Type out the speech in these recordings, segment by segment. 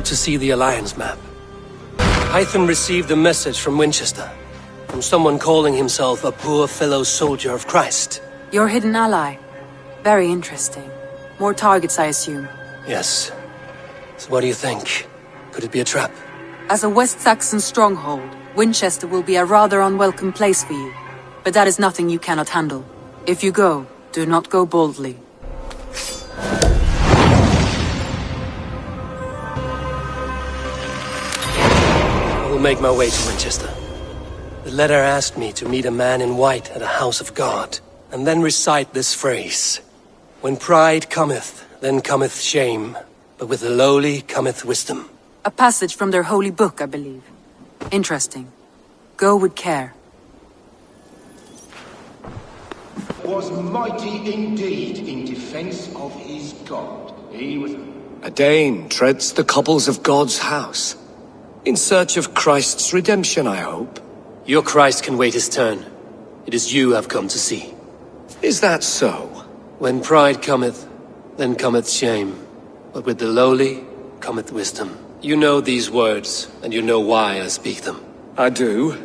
To see the Alliance map. Hytham received a message from Winchester, from someone calling himself a poor fellow soldier of Christ. Your hidden ally. Very interesting. More targets, I assume. Yes. So what do you think? Could it be a trap? As a West Saxon stronghold, Winchester will be a rather unwelcome place for you. But that is nothing you cannot handle. If you go, do not go boldly. I will make my way to Winchester. The letter asked me to meet a man in white at a house of God, and then recite this phrase. When pride cometh, then cometh shame, but with the lowly cometh wisdom. A passage from their holy book, I believe. Interesting. Go with care. Was mighty indeed in defense of his God. He was... A Dane treads the cobbles of God's house. In search of Christ's redemption, I hope. Your Christ can wait his turn. It is you I've come to see. Is that so? When pride cometh, then cometh shame, but with the lowly cometh wisdom. You know these words, and you know why I speak them. I do,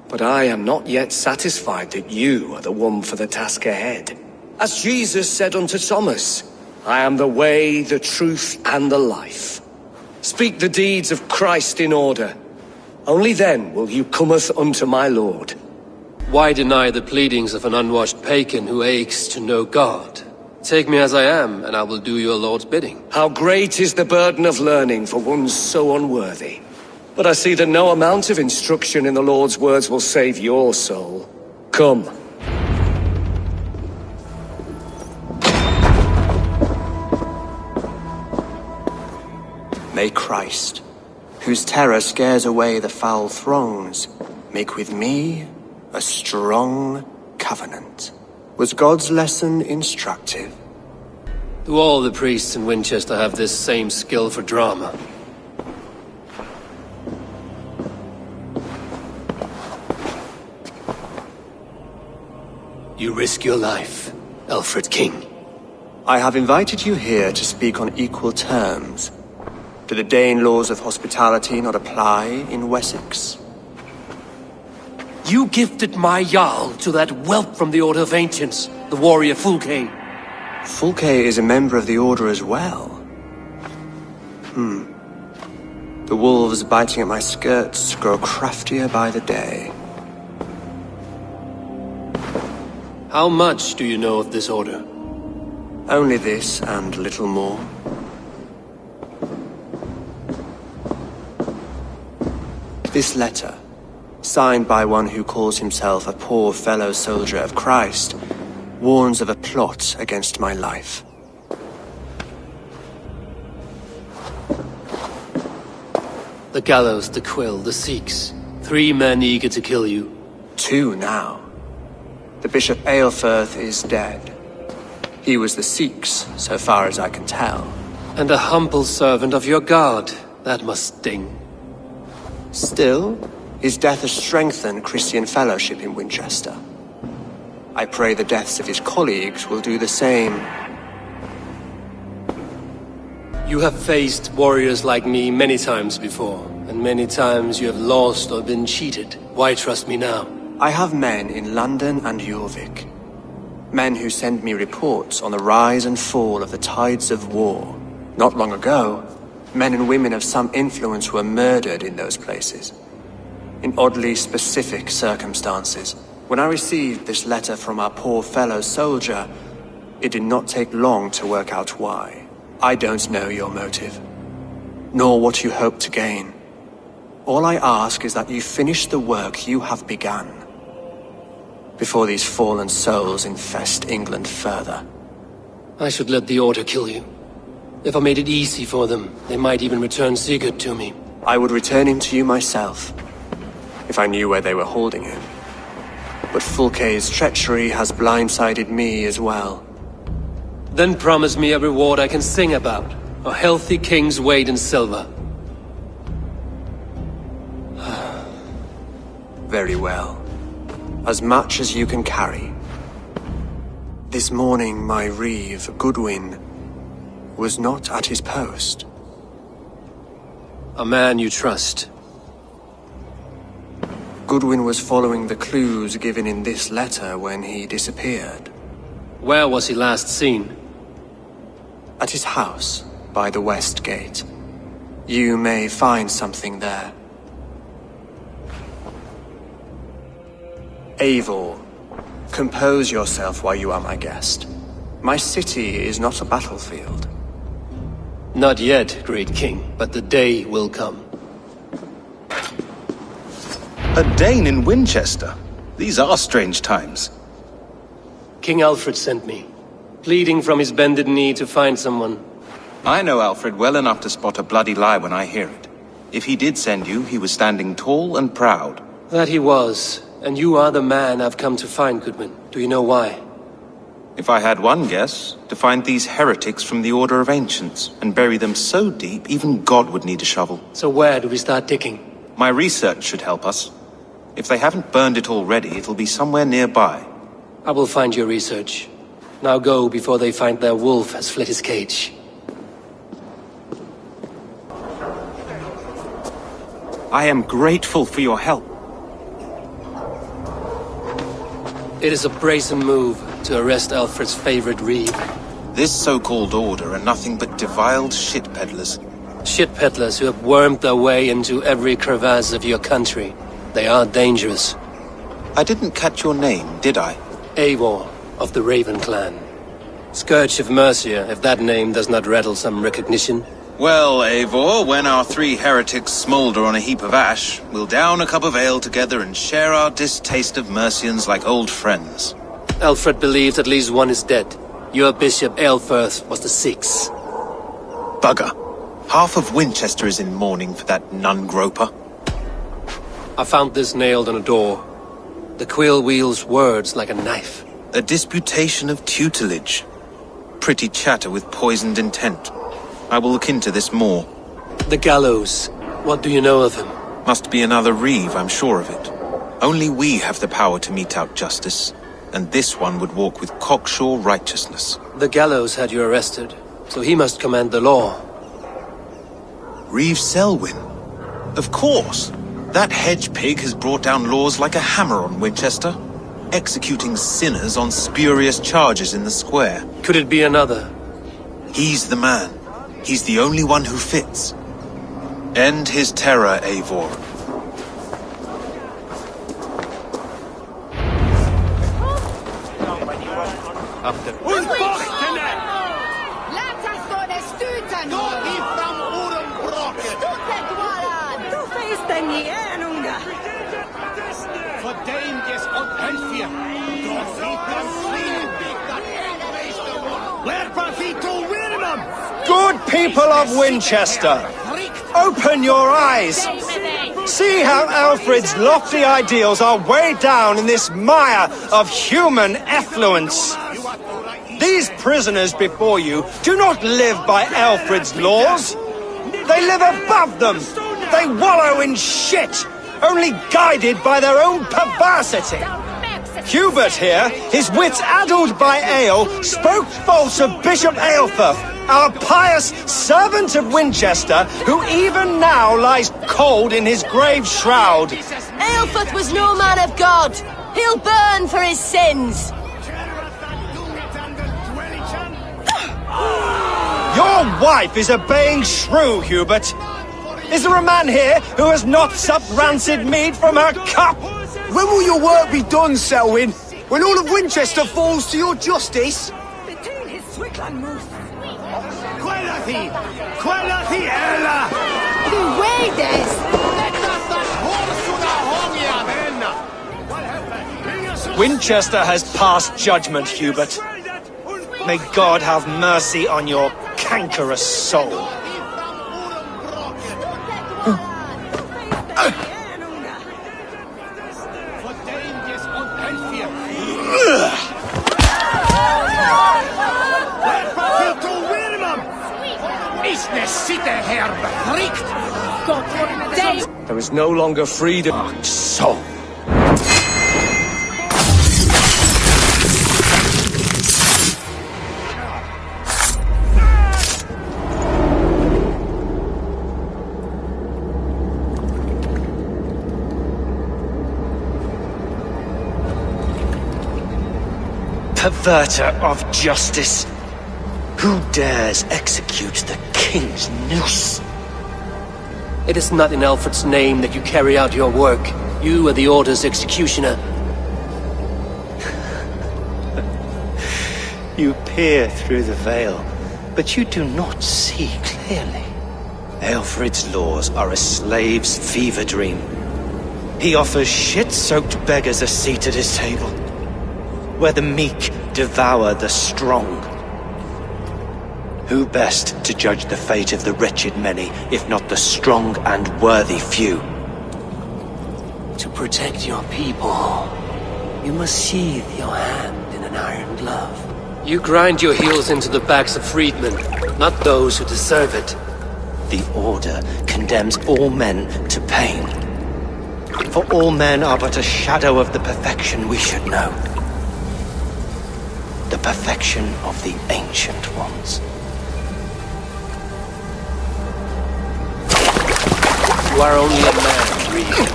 but I am not yet satisfied that you are the one for the task ahead. As Jesus said unto Thomas, I am the way, the truth, and the life. Speak the deeds of Christ in order. Only then will you cometh unto my Lord. Why deny the pleadings of an unwashed pagan who aches to know God? Take me as I am, and I will do your Lord's bidding. How great is the burden of learning for one so unworthy. But I see that no amount of instruction in the Lord's words will save your soul. Come. May Christ, whose terror scares away the foul throngs, make with me a strong covenant. Was God's lesson instructive? Do all the priests in Winchester have this same skill for drama? You risk your life, Alfred King. I have invited you here to speak on equal terms. Do the Dane laws of hospitality not apply in Wessex? You gifted my Jarl to that whelp from the Order of Ancients, the warrior Fulke. Fulke is a member of the Order as well. The wolves biting at my skirts grow craftier by the day. How much do you know of this order? Only this and little more. This letter, signed by one who calls himself a poor fellow soldier of Christ, warns of a plot against my life. The gallows, the quill, the Sikhs. 3 men eager to kill you. 2 now. The Bishop Aelfirth is dead. He was the Sikhs, so far as I can tell. And a humble servant of your god. That must sting. Still, his death has strengthened Christian fellowship in Winchester. I pray the deaths of his colleagues will do the same. You have faced warriors like me many times before, and many times you have lost or been cheated. Why trust me now? I have men in London and Jorvik. Men who send me reports on the rise and fall of the tides of war. Not long ago, men and women of some influence were murdered in those places. In oddly specific circumstances. When I received this letter from our poor fellow soldier, it did not take long to work out why. I don't know your motive, nor what you hope to gain. All I ask is that you finish the work you have begun, before these fallen souls infest England further. I should let the Order kill you. If I made it easy for them, they might even return Sigurd to me. I would return him to you myself, if I knew where they were holding him. But Fulke's treachery has blindsided me as well. Then promise me a reward I can sing about. A healthy king's weight in silver. Very well. As much as you can carry. This morning my reeve, Goodwin, was not at his post. A man you trust. Goodwin was following the clues given in this letter when he disappeared. Where was he last seen? At his house, by the West Gate. You may find something there. Eivor, compose yourself while you are my guest. My city is not a battlefield. Not yet, great king, but the day will come. A Dane in Winchester? These are strange times. King Alfred sent me, pleading from his bended knee to find someone. I know Alfred well enough to spot a bloody lie when I hear it. If he did send you, he was standing tall and proud. That he was, and you are the man I've come to find, Goodwin. Do you know why? If I had one guess, to find these heretics from the Order of Ancients, and bury them so deep, even God would need a shovel. So where do we start digging? My research should help us. If they haven't burned it already, it'll be somewhere nearby. I will find your research. Now go before they find their wolf has fled his cage. I am grateful for your help. It is a brazen move to arrest Alfred's favorite reeve. This so-called order are nothing but deviled shit peddlers. Shit peddlers who have wormed their way into every crevasse of your country. They are dangerous. I didn't catch your name, did I? Eivor of the Raven Clan. Scourge of Mercia, if that name does not rattle some recognition. Well, Eivor, when our three heretics smolder on a heap of ash, we'll down a cup of ale together and share our distaste of Mercians like old friends. Alfred believes at least one is dead. Your Bishop Aelfirth was the sixth. Bugger. Half of Winchester is in mourning for that nun-groper. I found this nailed on a door. The quill wields words like a knife. A disputation of tutelage. Pretty chatter with poisoned intent. I will look into this more. The gallows. What do you know of him? Must be another Reeve, I'm sure of it. Only we have the power to mete out justice, and this one would walk with cocksure righteousness. The gallows had you arrested, so he must command the law. Reeve Selwyn? Of course! That hedge pig has brought down laws like a hammer on Winchester, executing sinners on spurious charges in the square. Could it be another? He's the man. He's the only one who fits. End his terror, Eivor. Good people of Winchester, open your eyes. See how Alfred's lofty ideals are weighed down in this mire of human effluence. These prisoners before you do not live by Alfred's laws. They live above them. They wallow in shit, only guided by their own perversity. Hubert here, his wits addled by ale, spoke false of Bishop Aelfirth, our pious servant of Winchester, who even now lies cold in his grave shroud. Aelfirth was no man of God. He'll burn for his sins. Your wife is obeying shrew, Hubert. Is there a man here who has not supped rancid mead from her cup? When will your work be done, Selwyn? When all of Winchester falls to your justice? Winchester has passed judgment, Hubert. May God have mercy on your cankerous soul. There is no longer freedom. Soul. perverter of justice. Who dares execute the king's noose? It is not in Alfred's name that you carry out your work. You are the Order's executioner. You peer through the veil, but you do not see clearly. Aelfred's laws are a slave's fever dream. He offers shit-soaked beggars a seat at his table, where the meek devour the strong. Who best to judge the fate of the wretched many, if not the strong and worthy few? To protect your people, you must sheathe your hand in an iron glove. You grind your heels into the backs of freedmen, not those who deserve it. The Order condemns all men to pain. For all men are but a shadow of the perfection we should know. The perfection of the Ancient Ones. You are only a man, Reed.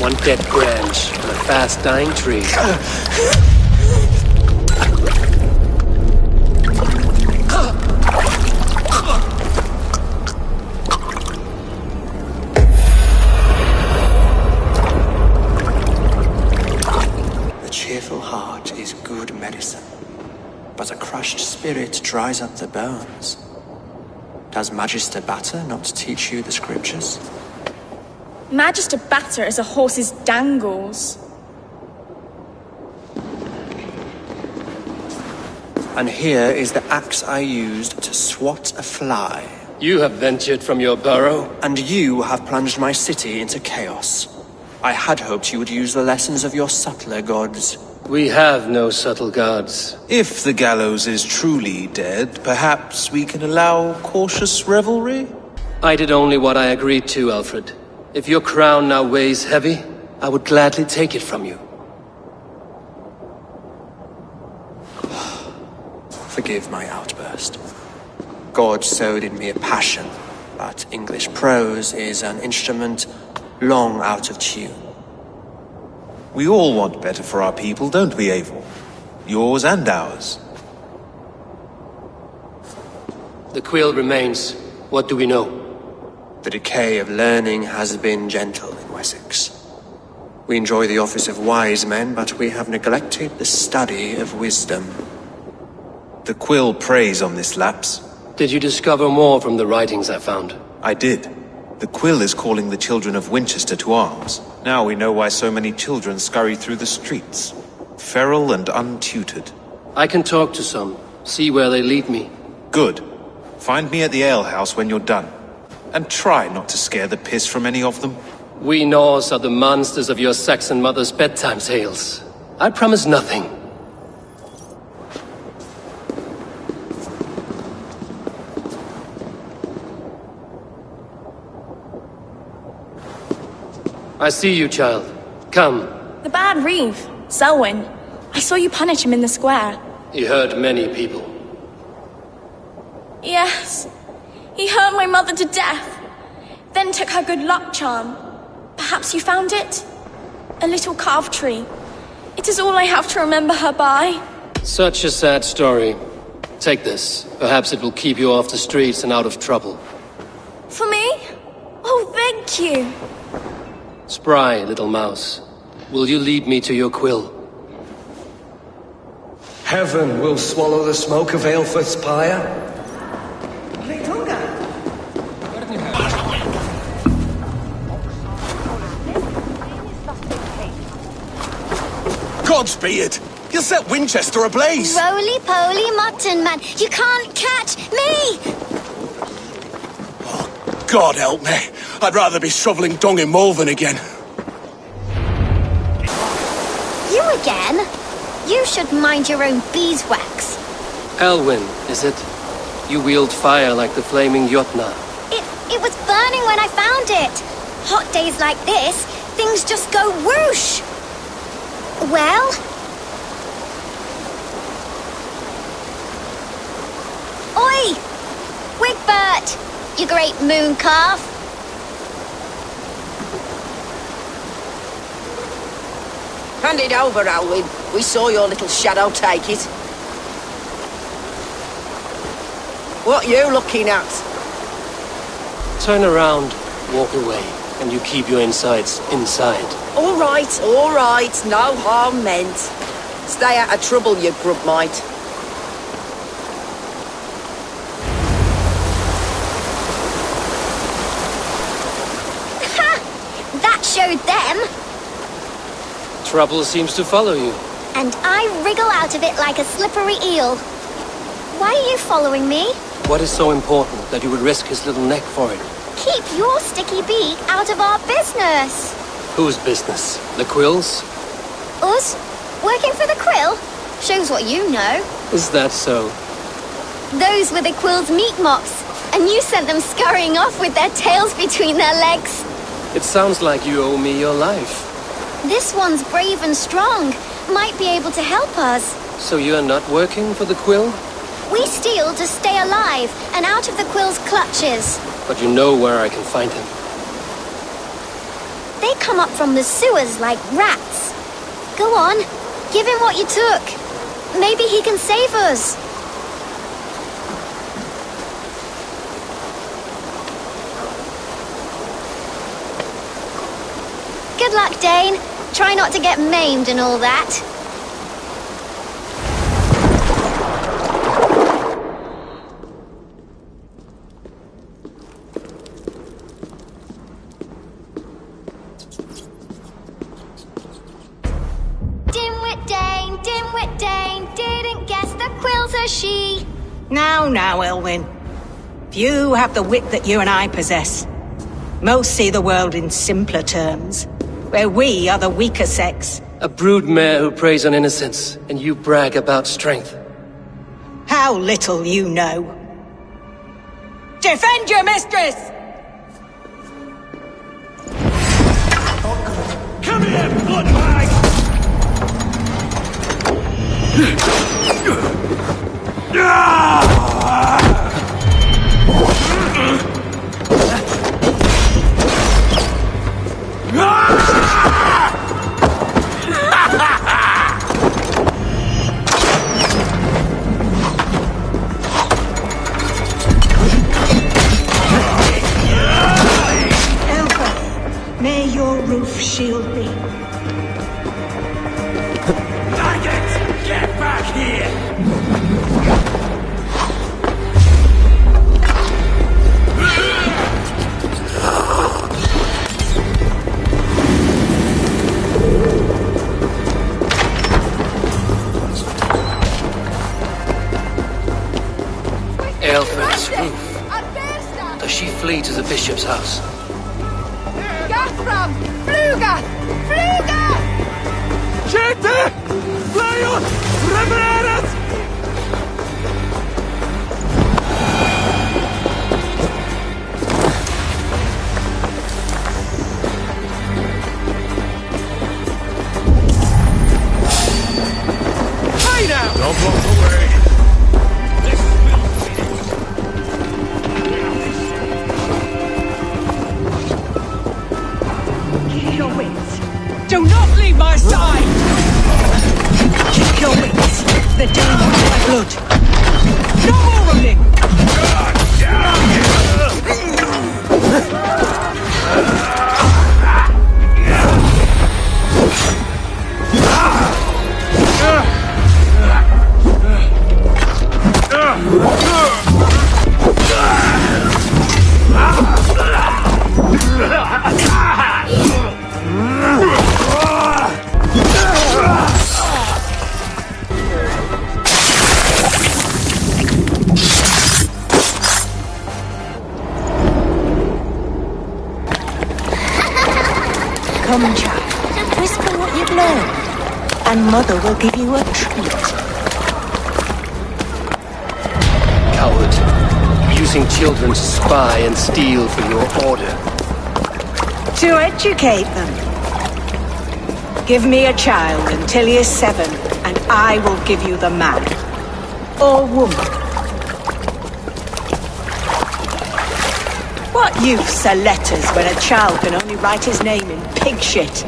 One dead branch on a fast-dying tree. The cheerful heart is good medicine, but a crushed spirit dries up the bones. Does Magister Batter not teach you the scriptures? Magister Batter is a horse's dangles. And here is the axe I used to swat a fly. You have ventured from your burrow. And you have plunged my city into chaos. I had hoped you would use the lessons of your subtler gods. We have no subtle gods. If the gallows is truly dead, perhaps we can allow cautious revelry? I did only what I agreed to, Alfred. If your crown now weighs heavy, I would gladly take it from you. Forgive my outburst. God sowed in me a passion, but English prose is an instrument long out of tune. We all want better for our people, don't we, Eivor? Yours and ours. The quill remains. What do we know? The decay of learning has been gentle in Wessex. We enjoy the office of wise men, but we have neglected the study of wisdom. The quill preys on this lapse. Did you discover more from the writings I found? I did. The quill is calling the children of Winchester to arms. Now we know why so many children scurry through the streets, feral and untutored. I can talk to some, see where they lead me. Good. Find me at the alehouse when you're done. And try not to scare the piss from any of them. We Norse are the monsters of your Saxon mother's bedtime tales. I promise nothing. I see you, child. Come. The bad Reeve, Selwyn. I saw you punish him in the square. He hurt many people. Yes. He hurt my mother to death. Then took her good luck charm. Perhaps you found it? A little carved tree. It is all I have to remember her by. Such a sad story. Take this. Perhaps it will keep you off the streets and out of trouble. For me? Oh, thank you. Spry, little mouse. Will you lead me to your quill? Heaven will swallow the smoke of Aelfred's pyre. Godspeed! You'll set Winchester ablaze! Roly-poly mutton man, you can't catch me! Oh, God help me. I'd rather be shoveling dung in Malvern again. You again? You should mind your own beeswax. Elwyn, is it? You wield fire like the flaming Jotnar. It was burning when I found it. Hot days like this, things just go whoosh. Well? Oi! Wigbert! You great moon calf! Hand it over, Alwyn. We saw your little shadow take it. What you looking at? Turn around, walk away, and you keep your insides inside. All right, no harm meant. Stay out of trouble, you grub mite. Ha! That showed them. Trouble seems to follow you. And I wriggle out of it like a slippery eel. Why are you following me? What is so important that you would risk his little neck for it? Keep your sticky beak out of our business. Whose business? The Quills? Us? Working for the Quill? Shows what you know. Is that so? Those were the Quill's meat mops, and you sent them scurrying off with their tails between their legs. It sounds like you owe me your life. This one's brave and strong. Might be able to help us. So you are not working for the Quill? We steal to stay alive and out of the Quill's clutches. But you know where I can find him. They come up from the sewers like rats. Go on, give him what you took. Maybe he can save us. Good luck, Dane. Try not to get maimed and all that. Dimwit Dane, didn't guess the Quill's a she. Now, Elwyn. Few have the wit that you and I possess. Most see the world in simpler terms, where we are the weaker sex. A broodmare who preys on innocence, and you brag about strength. How little you know. Defend your mistress! Come here, bloodbag! Elva, may your roof shield me. Maggot! Get back here! Aelfred's roof. Does she flee to the bishop's house? Gathram! Fluga! Fluga! Gente! Leon! Revererat! Hey now! Don't block the way! This will Keep your wits. Do not leave my side! Keep your wits. The Dane wants my blood. No more running! Come, child. Whisper what you've learned, and Mother will give you a treat. Coward. Using children to spy and steal for your order. To educate them. Give me a child until he is 7, and I will give you the man. Or woman. What use are letters when a child can only write his name in pig shit?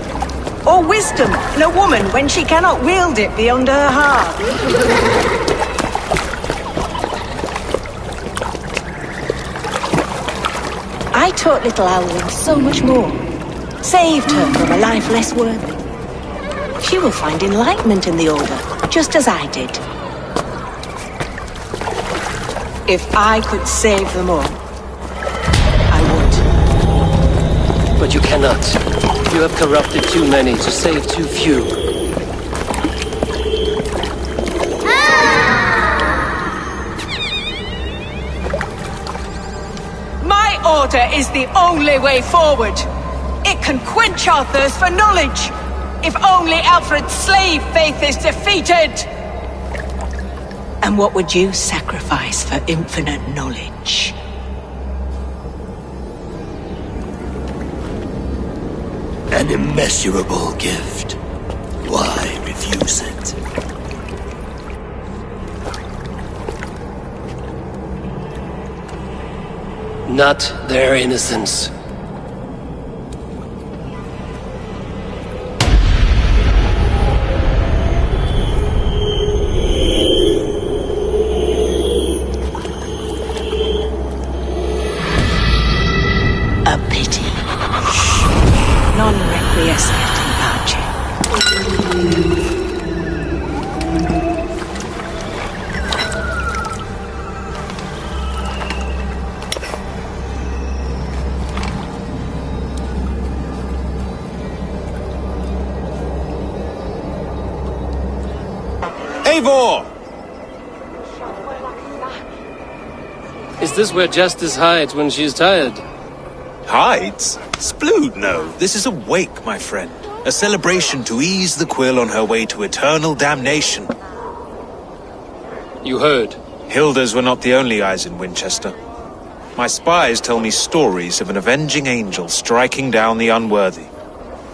Or wisdom in a woman when she cannot wield it beyond her heart? I taught little Alwyn so much more. Saved her from a life less worthy. She will find enlightenment in the Order, just as I did. If I could save them all, I would. But you cannot. You have corrupted too many to save too few. My Order is the only way forward. It can quench our thirst for knowledge. If only Alfred's slave faith is defeated! And what would you sacrifice for infinite knowledge? An immeasurable gift. Why refuse it? Not their innocence. A pity. Non requiescat in pace. Eivor! Is this where Justice hides when she's tired? Hides? Splood, no. This is a wake, my friend. A celebration to ease the quill on her way to eternal damnation. You heard. Hilda's were not the only eyes in Winchester. My spies tell me stories of an avenging angel striking down the unworthy.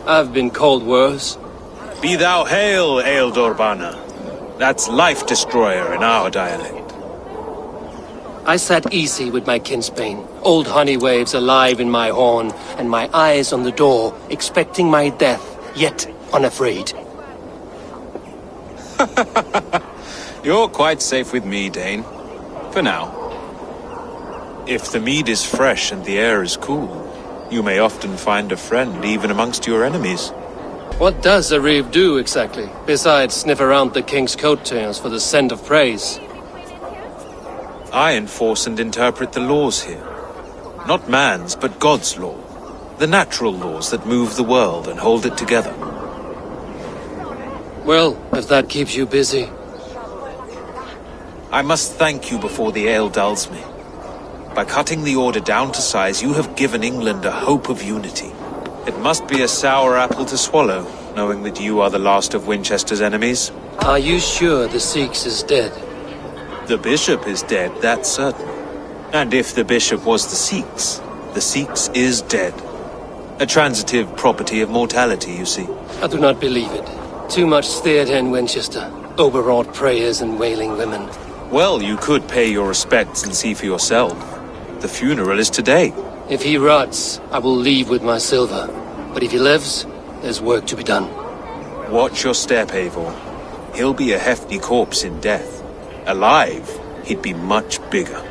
I've been called worse. Be thou hail, Ealdor Bana. That's Life Destroyer in our dialect. I sat easy with my kinsbane, old honey waves alive in my horn, and my eyes on the door, expecting my death, yet unafraid. You're quite safe with me, Dane. For now. If the mead is fresh and the air is cool, you may often find a friend even amongst your enemies. What does a reeve do, exactly, besides sniff around the king's coattails for the scent of praise? I enforce and interpret the laws here. Not man's, but God's law. The natural laws that move the world and hold it together. Well, if that keeps you busy. I must thank you before the ale dulls me. By cutting the Order down to size, you have given England a hope of unity. It must be a sour apple to swallow, knowing that you are the last of Winchester's enemies. Are you sure the Sikhs is dead? The bishop is dead, that's certain. And if the bishop was the Sikhs is dead. A transitive property of mortality, you see. I do not believe it. Too much theatre in Winchester. Overwrought prayers and wailing women. Well, you could pay your respects and see for yourself. The funeral is today. If he rots, I will leave with my silver. But if he lives, there's work to be done. Watch your step, Eivor. He'll be a hefty corpse in death. Alive, he'd be much bigger.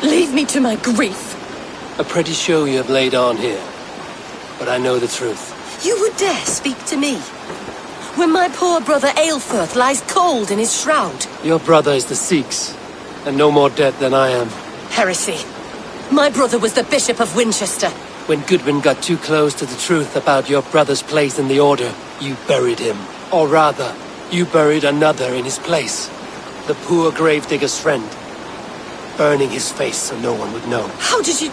Leave me to my grief. A pretty show you have laid on here. But I know the truth. You would dare speak to me? When my poor brother Aelfirth lies cold in his shroud. Your brother is the Sikhs, and no more dead than I am. Heresy. My brother was the Bishop of Winchester. When Goodwin got too close to the truth about your brother's place in the Order, you buried him. Or rather, you buried another in his place. The poor gravedigger's friend. Burning his face so no one would know. How did you...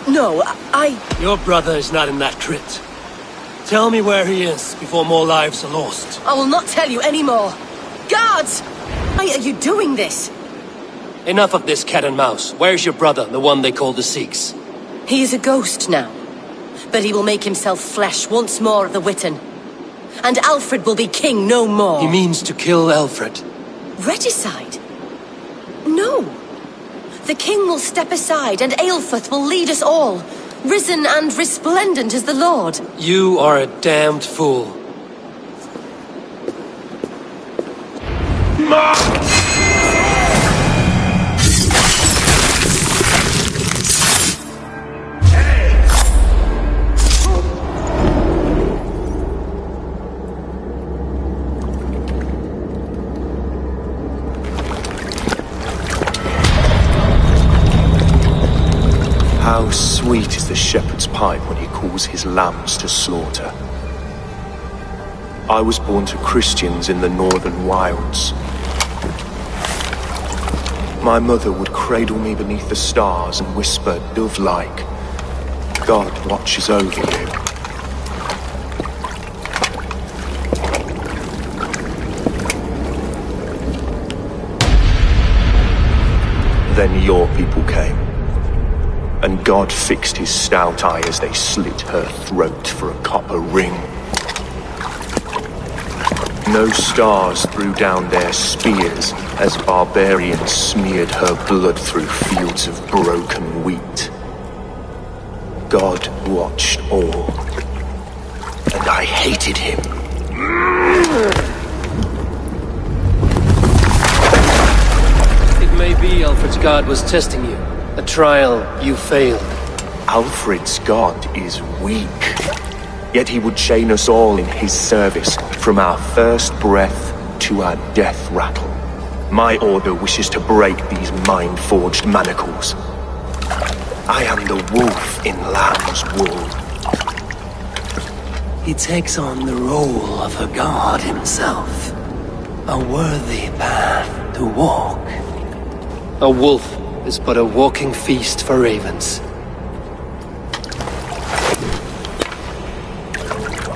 No, I... Your brother is not in that crypt. Tell me where he is before more lives are lost. I will not tell you anymore. Guards! Why are you doing this? Enough of this cat and mouse. Where's your brother, the one they call the Sikhs? He is a ghost now. But he will make himself flesh once more of the Witten. And Alfred will be king no more. He means to kill Alfred. Regicide? No. The king will step aside and Aelfirth will lead us all. risen and resplendent as the Lord. You are a damned fool. How sweet is the shepherd's pipe when he calls his lambs to slaughter. I was born to Christians in the northern wilds. My mother would cradle me beneath the stars and whisper, dove-like, God watches over you. Then your people came. And God fixed his stout eye as they slit her throat for a copper ring. No stars threw down their spears as barbarians smeared her blood through fields of broken wheat. God watched all, and I hated him. It may be Alfred's God was testing you. A trial you failed. Alfred's God is weak. Yet he would chain us all in his service, from our first breath to our death rattle. My order wishes to break these mind-forged manacles. I am the wolf in lamb's wool. He takes on the role of a god himself. A worthy path to walk. A wolf is but a walking feast for ravens.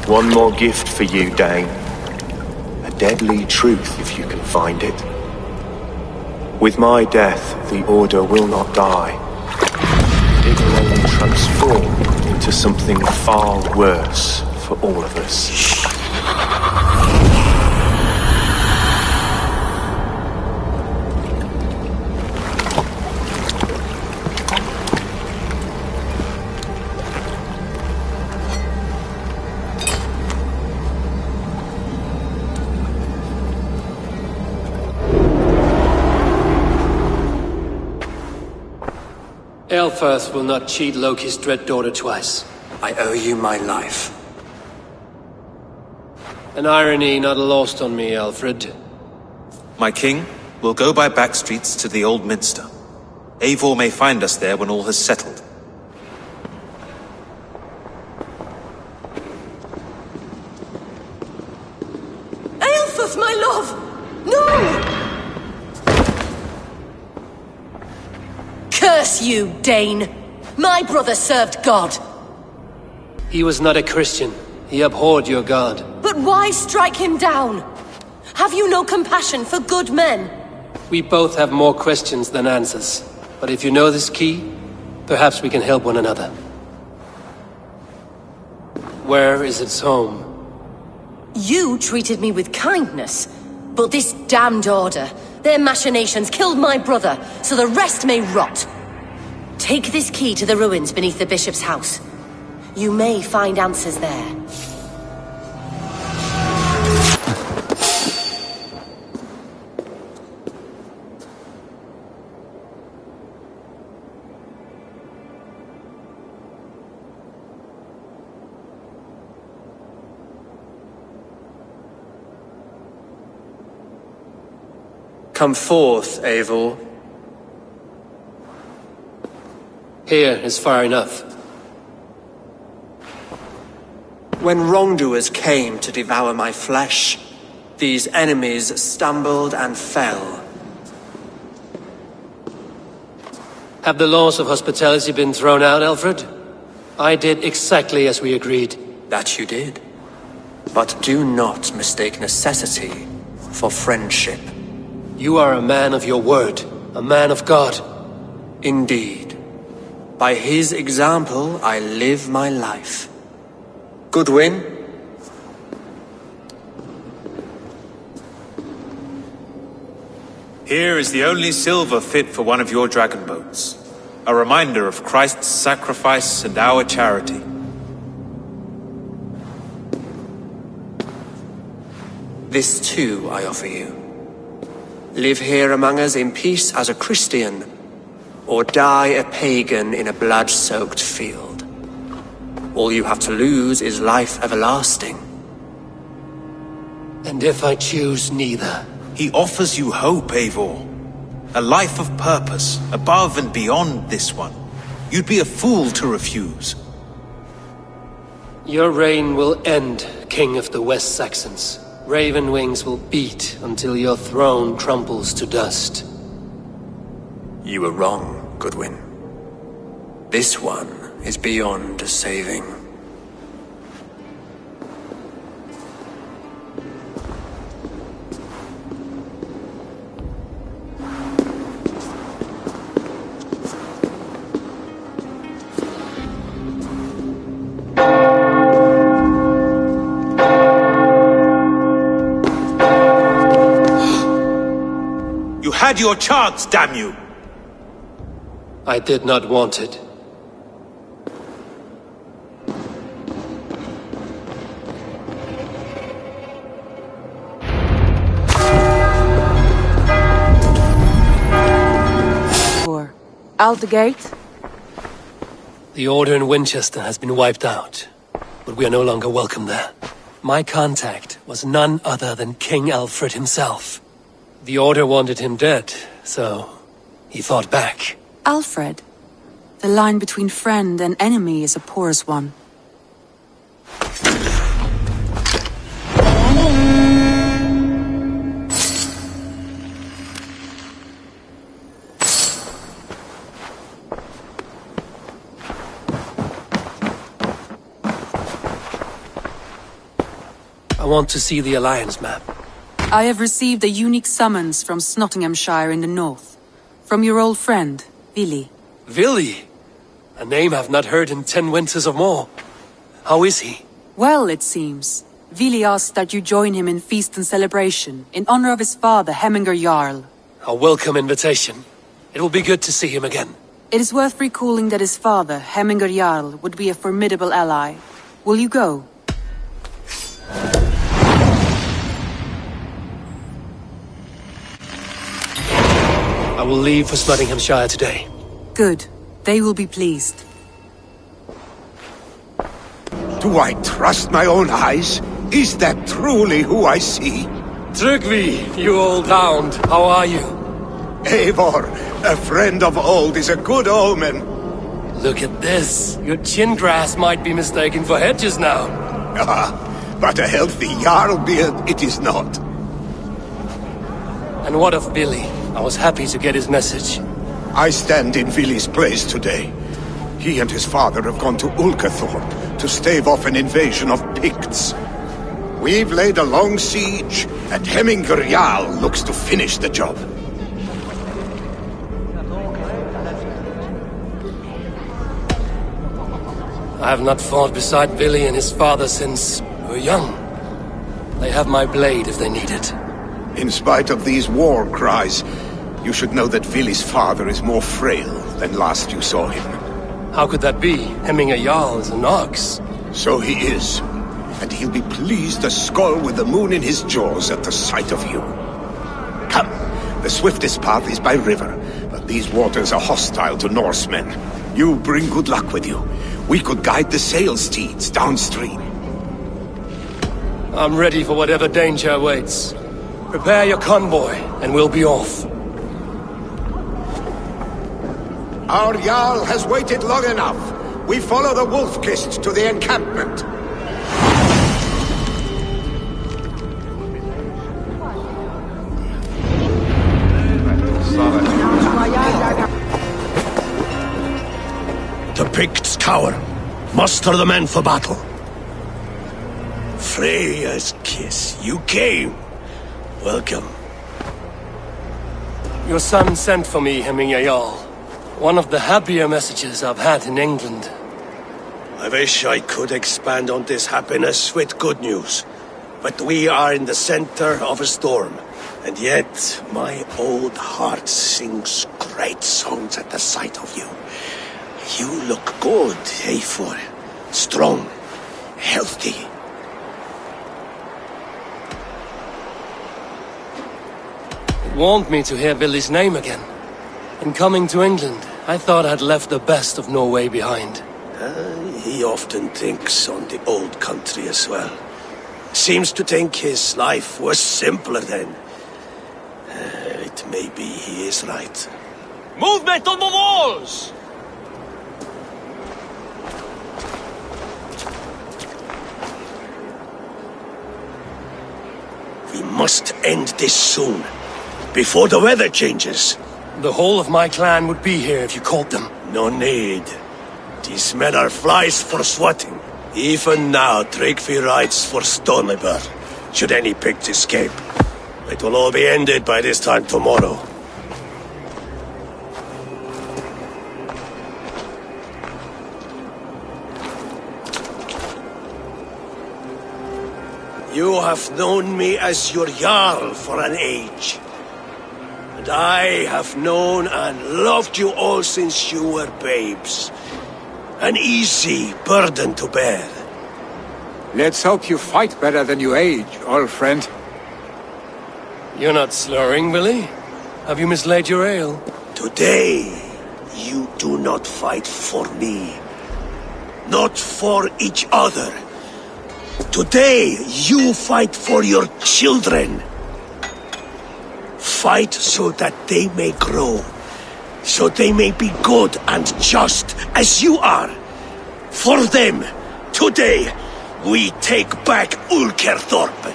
One more gift for you, Dane. A deadly truth, if you can find it. With my death, the Order will not die. It will only transform into something far worse for all of us. Aelfirth will not cheat Loki's dread daughter twice. I owe you my life. An irony not lost on me, Alfred. My king, we'll go by back streets to the Old Minster. Eivor may find us there when all has settled. Aelfirth, my love! No! Curse you, Dane! My brother served God! He was not a Christian. He abhorred your god. But why strike him down? Have you no compassion for good men? We both have more questions than answers. But if you know this key, perhaps we can help one another. Where is its home? You treated me with kindness, but this damned Order, their machinations killed my brother, so the rest may rot. Take this key to the ruins beneath the Bishop's house. You may find answers there. Come forth, Eivor. Here is far enough. When wrongdoers came to devour my flesh, these enemies stumbled and fell. Have the laws of hospitality been thrown out, Alfred? I did exactly as we agreed. That you did. But do not mistake necessity for friendship. You are a man of your word, a man of God. Indeed. By his example, I live my life. Goodwin? Here is the only silver fit for one of your dragon boats. A reminder of Christ's sacrifice and our charity. This too I offer you. Live here among us in peace as a Christian, or die a pagan in a blood-soaked field. All you have to lose is life everlasting. And if I choose neither? He offers you hope, Eivor. A life of purpose, above and beyond this one. You'd be a fool to refuse. Your reign will end, King of the West Saxons. Raven wings will beat until your throne crumbles to dust. You were wrong, Goodwin. This one is beyond saving. You had your chance, damn you! I did not want it. Out the gate? The Order in Winchester has been wiped out, but we are no longer welcome there. My contact was none other than King Alfred himself. The Order wanted him dead, so he fought back. Alfred? The line between friend and enemy is a porous one. I want to see the Alliance map. I have received a unique summons from Nottinghamshire in the north. From your old friend, Vili. Vili? A name I've not heard in 10 winters or more. How is he? Well, it seems. Vili asked that you join him in feast and celebration, in honor of his father, Hemminger Jarl. A welcome invitation. It will be good to see him again. It is worth recalling that his father, Hemminger Jarl, would be a formidable ally. Will you go? I will leave for Nottinghamshire today. Good. They will be pleased. Do I trust my own eyes? Is that truly who I see? Trygvi, you old hound, how are you? Eivor, a friend of old is a good omen. Look at this. Your chin grass might be mistaken for hedges now. Ah, but a healthy Jarl beard it is not. And what of Billy? I was happy to get his message. I stand in Vili's place today. He and his father have gone to Ulkathorpe to stave off an invasion of Picts. We've laid a long siege, and Hemminger Jarl looks to finish the job. I have not fought beside Billy and his father since we were young. They have my blade if they need it. In spite of these war cries, you should know that Vili's father is more frail than last you saw him. How could that be? Hemminger Jarl is an ox. So he is. And he'll be pleased to skull with the moon in his jaws at the sight of you. Come, the swiftest path is by river, but these waters are hostile to Norsemen. You bring good luck with you. We could guide the sail steeds downstream. I'm ready for whatever danger awaits. Prepare your convoy, and we'll be off. Our Jarl has waited long enough. We follow the Wolf-Kist to the encampment. The Picts cower. Muster the men for battle. Freya's kiss. You came. Welcome. Your son sent for me, Hemminger Jarl. One of the happier messages I've had in England. I wish I could expand on this happiness with good news. But we are in the center of a storm. And yet, my old heart sings great songs at the sight of you. You look good, Eivor. Strong, healthy. It warmed me to hear Billy's name again. In coming to England, I thought I'd left the best of Norway behind. He often thinks on the old country as well. Seems to think his life was simpler then. It may be he is right. Movement on the walls! We must end this soon, before the weather changes. The whole of my clan would be here if you called them. No need. These men are flies for swatting. Even now, Tryggvi rides for Stormybur, should any Picts escape. It will all be ended by this time tomorrow. You have known me as your Jarl for an age. And I have known and loved you all since you were babes. An easy burden to bear. Let's hope you fight better than you age, old friend. You're not slurring, Billy? Have you mislaid your ale? Today, you do not fight for me. Not for each other. Today, you fight for your children. Fight so that they may grow. So they may be good and just as you are. For them, today, we take back Ulkerthorpe.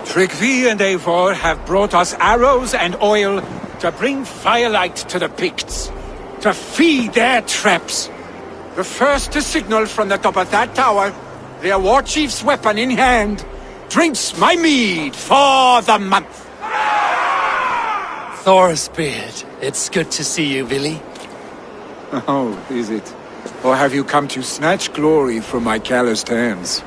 Tryggvi and Eivor have brought us arrows and oil to bring firelight to the Picts, to feed their traps. The first to signal from the top of that tower, their war chief's weapon in hand, drinks my mead for the month. Thorsbeard, it's good to see you, Billy. Oh, is it? Or have you come to snatch glory from my calloused hands?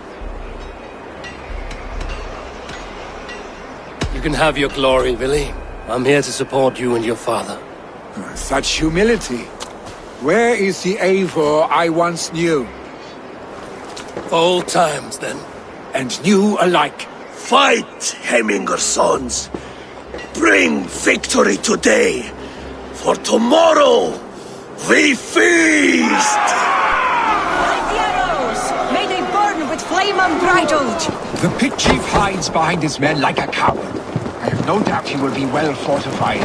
You can have your glory, Billy. I'm here to support you and your father. Such humility. Where is the Eivor I once knew? Old times, then. And new alike. Fight, Hemminger sons. Bring victory today. For tomorrow, we feast! Light the arrows! May they burn with flame unbridled! The Pict chief hides behind his men like a coward. I have no doubt he will be well fortified.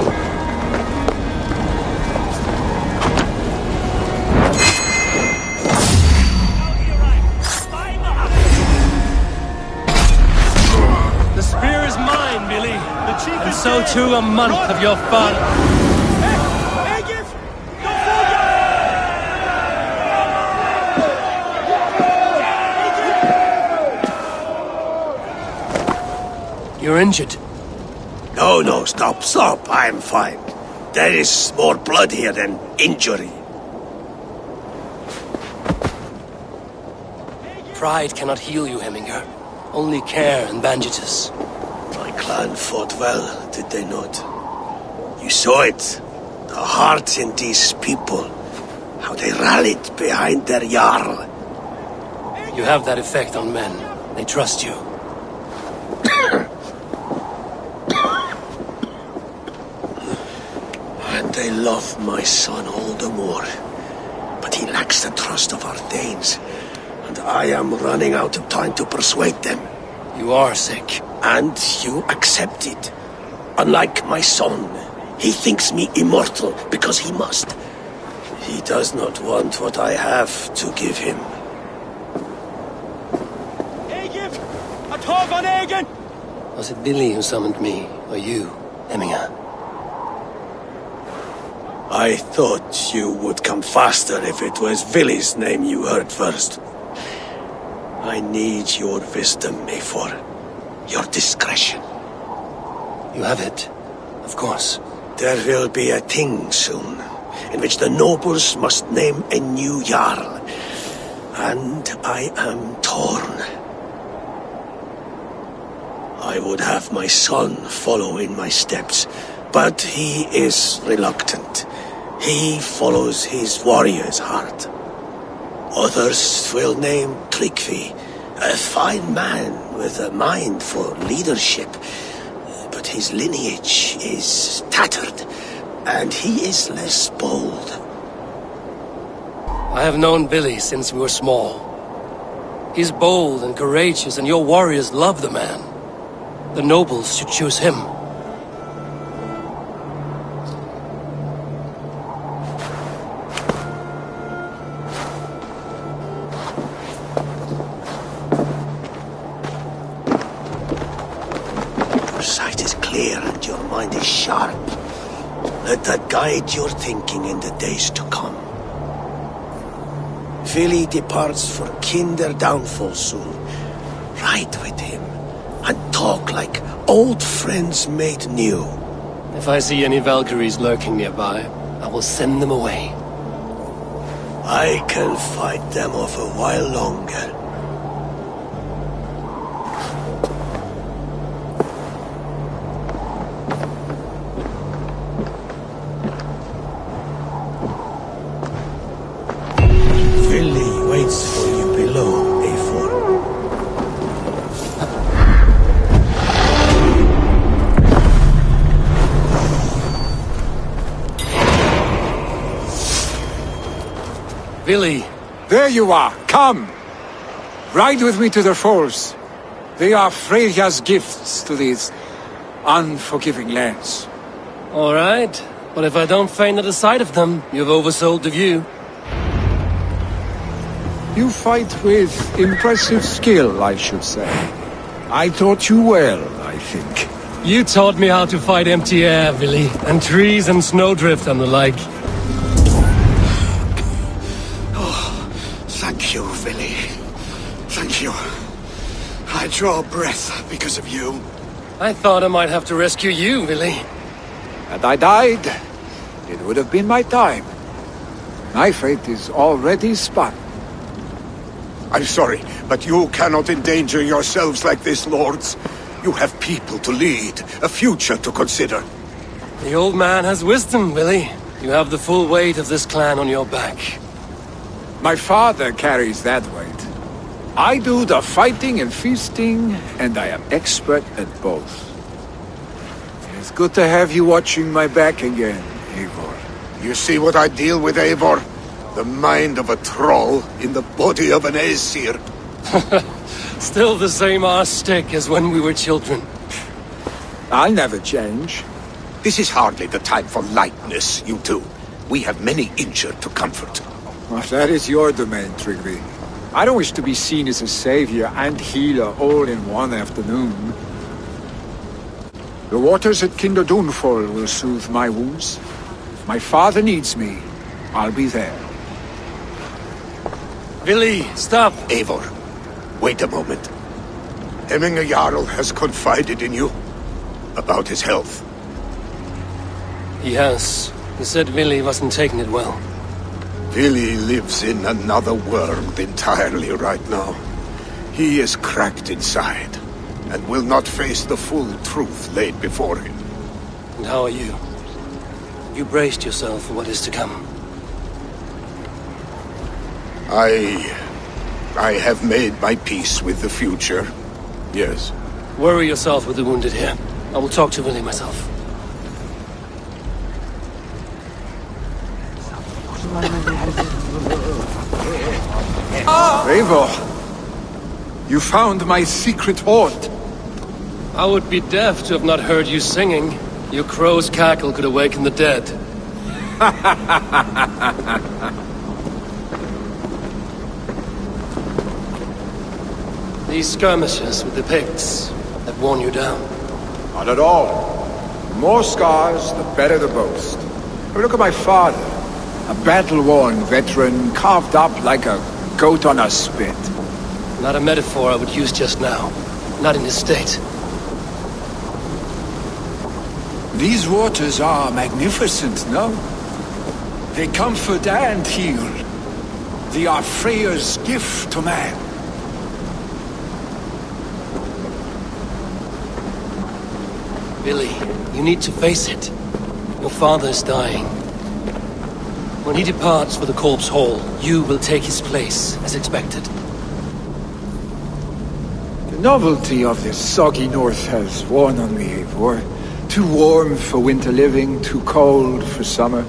The spear is mine, Billy. The chief and so too a month of your father. You're injured. No, stop. I'm fine. There is more blood here than injury. Pride cannot heal you, Hemminger. Only care and bandages. My clan fought well, did they not? You saw it. The heart in these people. How they rallied behind their Jarl. You have that effect on men. They trust you. And they love my son all the more. But he lacks the trust of our Danes. And I am running out of time to persuade them. You are sick. And you accept it. Unlike my son, he thinks me immortal because he must. He does not want what I have to give him. Egil! A tog on Egil! Was it Billy who summoned me, or you, Hemminger? I thought you would come faster if it was Villy's name you heard first. I need your wisdom, Eivor. Your discretion. You have it, of course. There will be a thing soon, in which the nobles must name a new Jarl. And I am torn. I would have my son follow in my steps, but he is reluctant. He follows his warrior's heart. Others will name Tryggvi, a fine man with a mind for leadership. But his lineage is tattered, and he is less bold. I have known Billy since we were small. He's bold and courageous, and your warriors love the man. The nobles should choose him. Your sight is clear and your mind is sharp. Let that guide your thinking in the days to come. Vili departs for Kinder Downfall soon. Ride with him and talk like old friends made new. If I see any Valkyries lurking nearby, I will send them away. I can fight them off a while longer. Vili waits for you below, Eivor. Vili! There you are! Come! Ride with me to the falls. They are Freya's gifts to these unforgiving lands. All right, but if I don't faint at the sight of them, you've oversold the view. You fight with impressive skill, I should say. I taught you well, I think. You taught me how to fight empty air, Vili, and trees and snowdrift and the like. Thank you, Vili. Thank you. I draw breath because of you. I thought I might have to rescue you, Vili. Had I died, it would have been my time. My fate is already spun. I'm sorry, but you cannot endanger yourselves like this, lords. You have people to lead, a future to consider. The old man has wisdom, Vili. You have the full weight of this clan on your back. My father carries that weight. I do the fighting and feasting, and I am expert at both. It's good to have you watching my back again, Eivor. You see what I deal with, Eivor? The mind of a troll in the body of an Aesir. Still the same arse stick as when we were children. I'll never change. This is hardly the time for lightness, you two. We have many injured to comfort. Well, that is your domain, Tryggvi. I don't wish to be seen as a savior and healer all in one afternoon. The waters at Kinder Downfall will soothe my wounds. If my father needs me, I'll be there. Vili, stop! Eivor, wait a moment. Hemminger Jarl has confided in you about his health. He has. He said Vili wasn't taking it well. Vili lives in another world entirely right now. He is cracked inside, and will not face the full truth laid before him. And how are you? You braced yourself for what is to come. I have made my peace with the future. Yes. Worry yourself with the wounded here. I will talk to Vili myself. Eivor, you found my secret haunt. I would be deaf to have not heard you singing. Your crow's cackle could awaken the dead. These skirmishes with the Picts that worn you down? Not at all. The more scars, the better the boast. But look at my father. A battle-worn veteran, carved up like a goat on a spit. Not a metaphor I would use just now. Not in this state. These waters are magnificent, no? They comfort and heal. They are Freya's gift to man. Vili, you need to face it. Your father's dying. When he departs for the Corpse Hall, you will take his place, as expected. The novelty of this soggy north has worn on me, Eivor. Too warm for winter living, too cold for summer.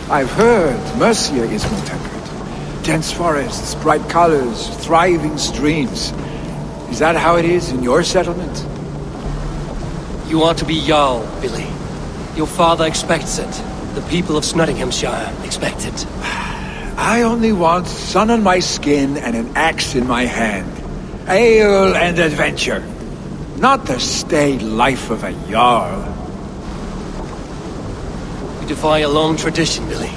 I've heard Mercia is more temperate. Dense forests, bright colors, thriving streams. Is that how it is in your settlement? You are to be Jarl, Billy. Your father expects it. The people of Nottinghamshire expect it. I only want sun on my skin and an axe in my hand. Ale and adventure. Not the staid life of a Jarl. You defy a long tradition, Billy.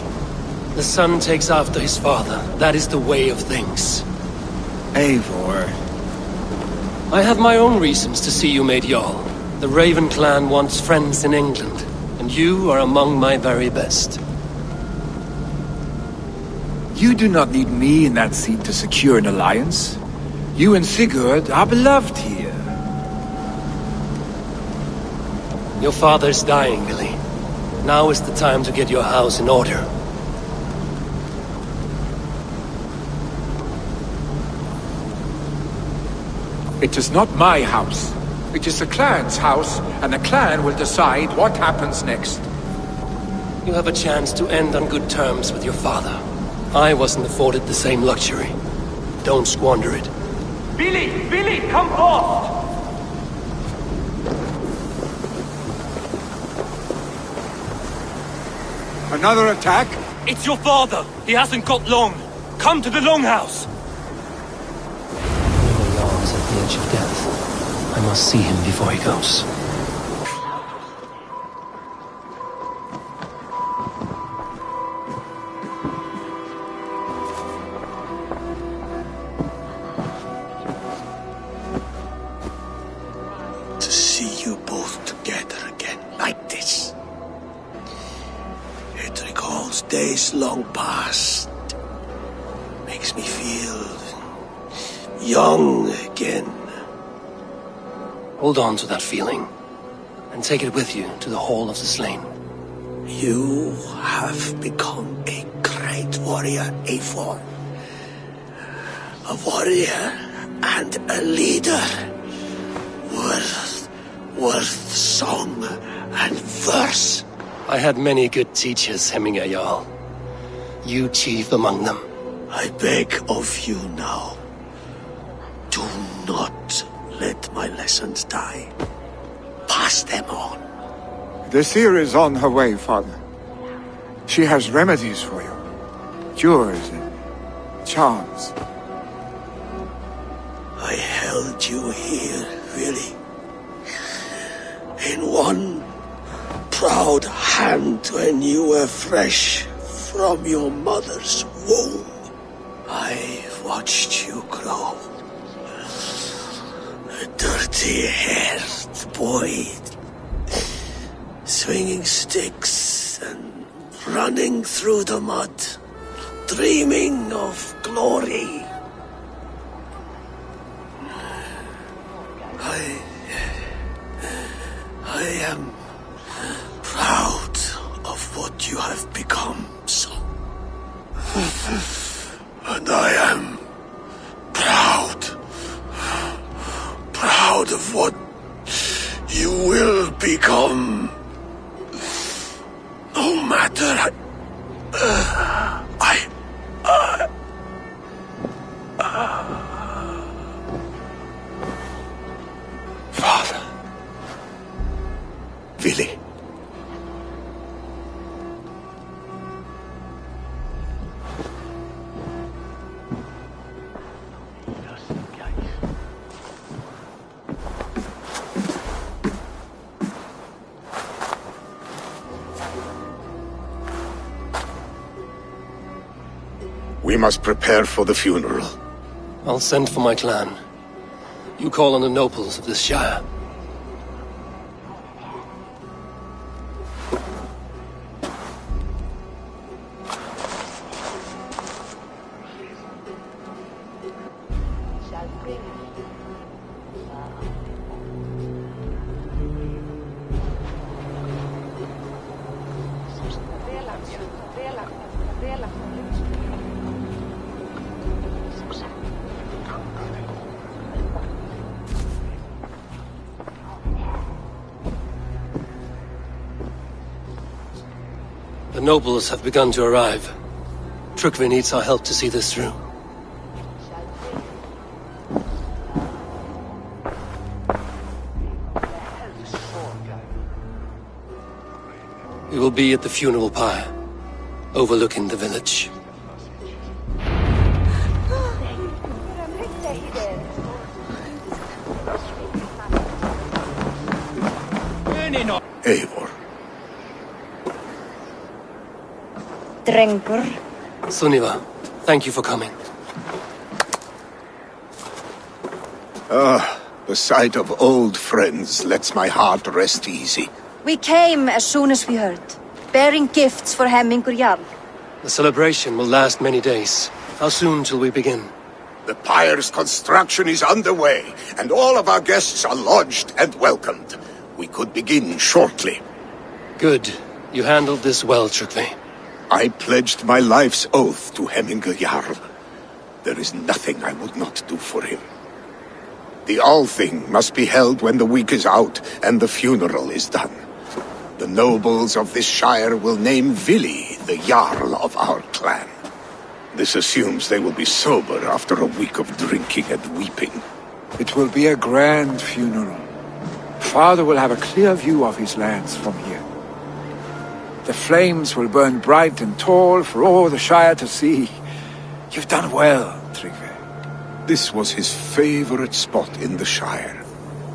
The son takes after his father. That is the way of things. Eivor. I have my own reasons to see you made Jarl. The Raven clan wants friends in England, and you are among my very best. You do not need me in that seat to secure an alliance. You and Sigurd are beloved here. Your father's dying, Billy. Now is the time to get your house in order. It is not my house. It is the clan's house, and the clan will decide what happens next. You have a chance to end on good terms with your father. I wasn't afforded the same luxury. Don't squander it. Billy! Billy, come forth! Another attack? It's your father! He hasn't got long! Come to the Longhouse! Jarl is at the edge of death. I must see him before he goes. To see you both together again like this. It recalls days long past. Makes me feel young again. Hold on to that feeling, and take it with you to the Hall of the Slain. You have become a great warrior, Eivor. A warrior and a leader. Worth song and verse. I had many good teachers, Hemminger Jarl. You chief among them. I beg of you now, do not let my lessons die. Pass them on. The seer is on her way, Father. She has remedies for you. Cures and charms. I held you here, really. In one proud hand when you were fresh from your mother's womb. I watched you grow. A dirty-haired boy, swinging sticks and running through the mud, dreaming of glory. I am proud of what you have become, son. And I am proud of what you will become. No matter Father. Willi. We must prepare for the funeral. I'll send for my clan. You call on the nobles of this shire. The nobles have begun to arrive. Trukve needs our help to see this through. We will be at the funeral pyre, overlooking the village. Eivor. Drengur. Sunniva, thank you for coming. The sight of old friends lets my heart rest easy. We came as soon as we heard, bearing gifts for Hemmingur Jarl. The celebration will last many days. How soon till we begin? The pyre's construction is underway, and all of our guests are lodged and welcomed. We could begin shortly. Good. You handled this well, Trukve. I pledged my life's oath to Hemmingur Jarl. There is nothing I would not do for him. The Althing must be held when the week is out and the funeral is done. The nobles of this shire will name Vili the Jarl of our clan. This assumes they will be sober after a week of drinking and weeping. It will be a grand funeral. Father will have a clear view of his lands from here. The flames will burn bright and tall for all the Shire to see. You've done well, Trygve. This was his favorite spot in the Shire.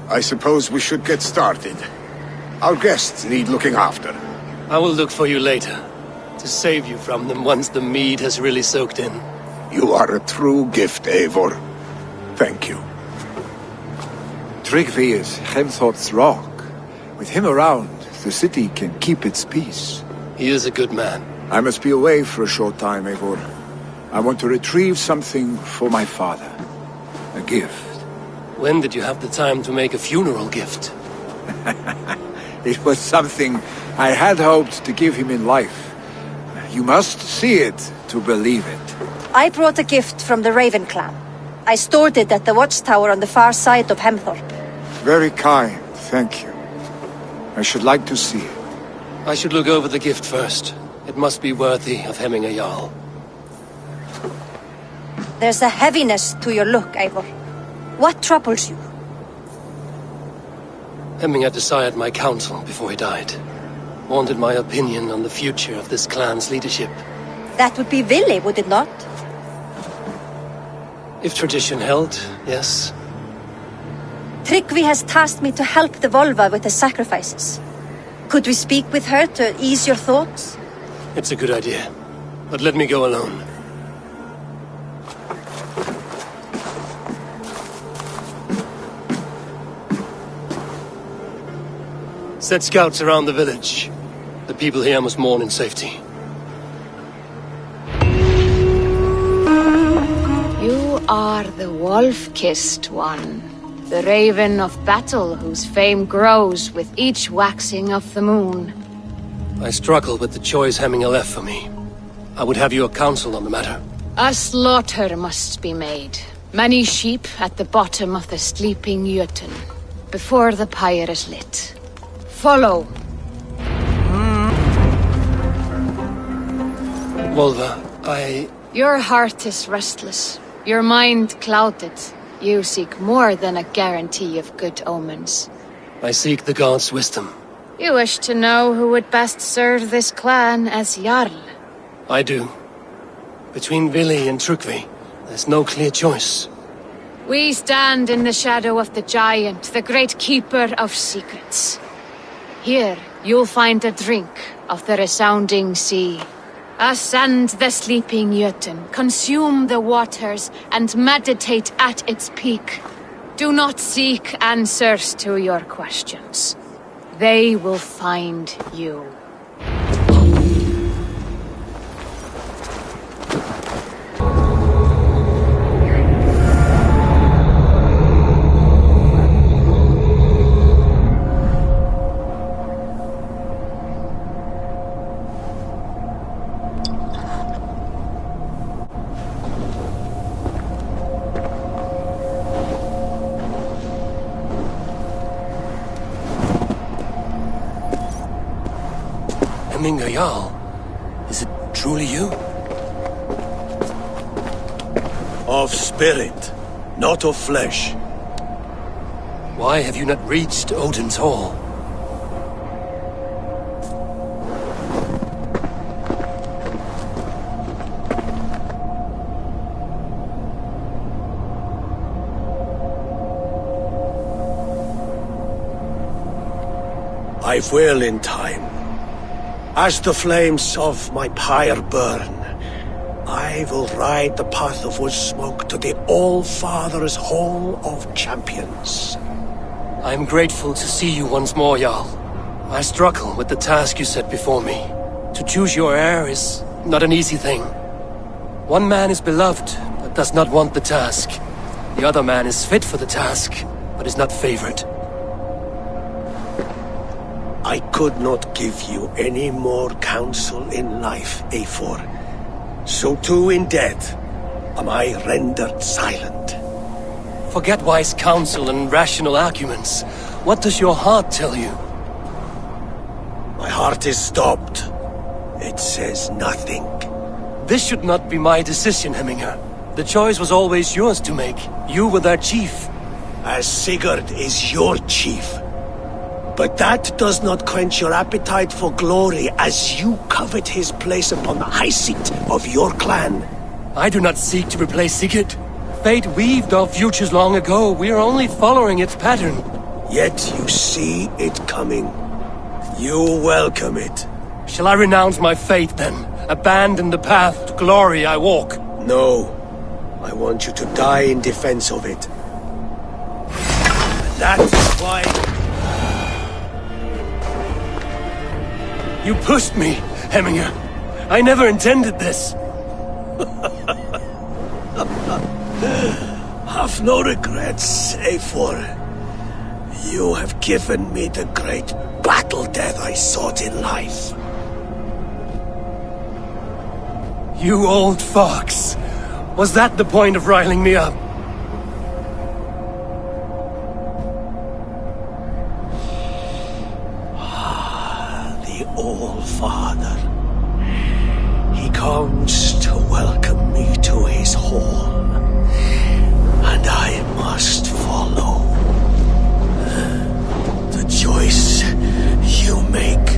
I suppose we should get started. Our guests need looking after. I will look for you later, to save you from them once the mead has really soaked in. You are a true gift, Eivor. Thank you. Trygve is Hemthor's rock. With him around, the city can keep its peace. He is a good man. I must be away for a short time, Eivor. I want to retrieve something for my father. A gift. When did you have the time to make a funeral gift? It was something I had hoped to give him in life. You must see it to believe it. I brought a gift from the Raven clan. I stored it at the watchtower on the far side of Hemthorpe. Very kind, thank you. I should like to see it. I should look over the gift first. It must be worthy of Hemmingur Jarl. There's a heaviness to your look, Eivor. What troubles you? Hemming desired my counsel before he died. Wanted my opinion on the future of this clan's leadership. That would be Vili, would it not? If tradition held, yes. Trygve has tasked me to help the Volva with the sacrifices. Could we speak with her to ease your thoughts? It's a good idea. But let me go alone. Set scouts around the village. The people here must mourn in safety. You are the wolf-kissed one. The raven of battle whose fame grows with each waxing of the moon. I struggle with the choice Hemmingur left for me. I would have your counsel on the matter. A slaughter must be made. Many sheep at the bottom of the sleeping Jötun, before the pyre is lit. Follow. Volva, Your heart is restless. Your mind clouded. You seek more than a guarantee of good omens. I seek the gods' wisdom. You wish to know who would best serve this clan as Jarl. I do. Between Vili and Trukve, there's no clear choice. We stand in the shadow of the giant, the great keeper of secrets. Here, you'll find a drink of the resounding sea. Ascend the sleeping Jötun, consume the waters, and meditate at its peak. Do not seek answers to your questions. They will find you. Hemmingur Jarl, truly you? Of spirit, not of flesh. Why have you not reached Odin's Hall? I will in time. As the flames of my pyre burn, I will ride the path of wood smoke to the All-Father's Hall of Champions. I am grateful to see you once more, Jarl. I struggle with the task you set before me. To choose your heir is not an easy thing. One man is beloved, but does not want the task. The other man is fit for the task, but is not favored. I could not give you any more counsel in life, Eivor. So too in death am I rendered silent. Forget wise counsel and rational arguments. What does your heart tell you? My heart is stopped. It says nothing. This should not be my decision, Hemminger. The choice was always yours to make. You were their chief. As Sigurd is your chief. But that does not quench your appetite for glory as you covet his place upon the high seat of your clan. I do not seek to replace Sigurd. Fate weaved our futures long ago. We are only following its pattern. Yet you see it coming. You welcome it. Shall I renounce my faith then? Abandon the path to glory I walk? No. I want you to die in defense of it. And that is why... You pushed me, Hemminger. I never intended this. Have no regrets, Eivor. You have given me the great battle death I sought in life. You old fox. Was that the point of riling me up? The All-Father. He comes to welcome me to his hall. And I must follow. The choice you make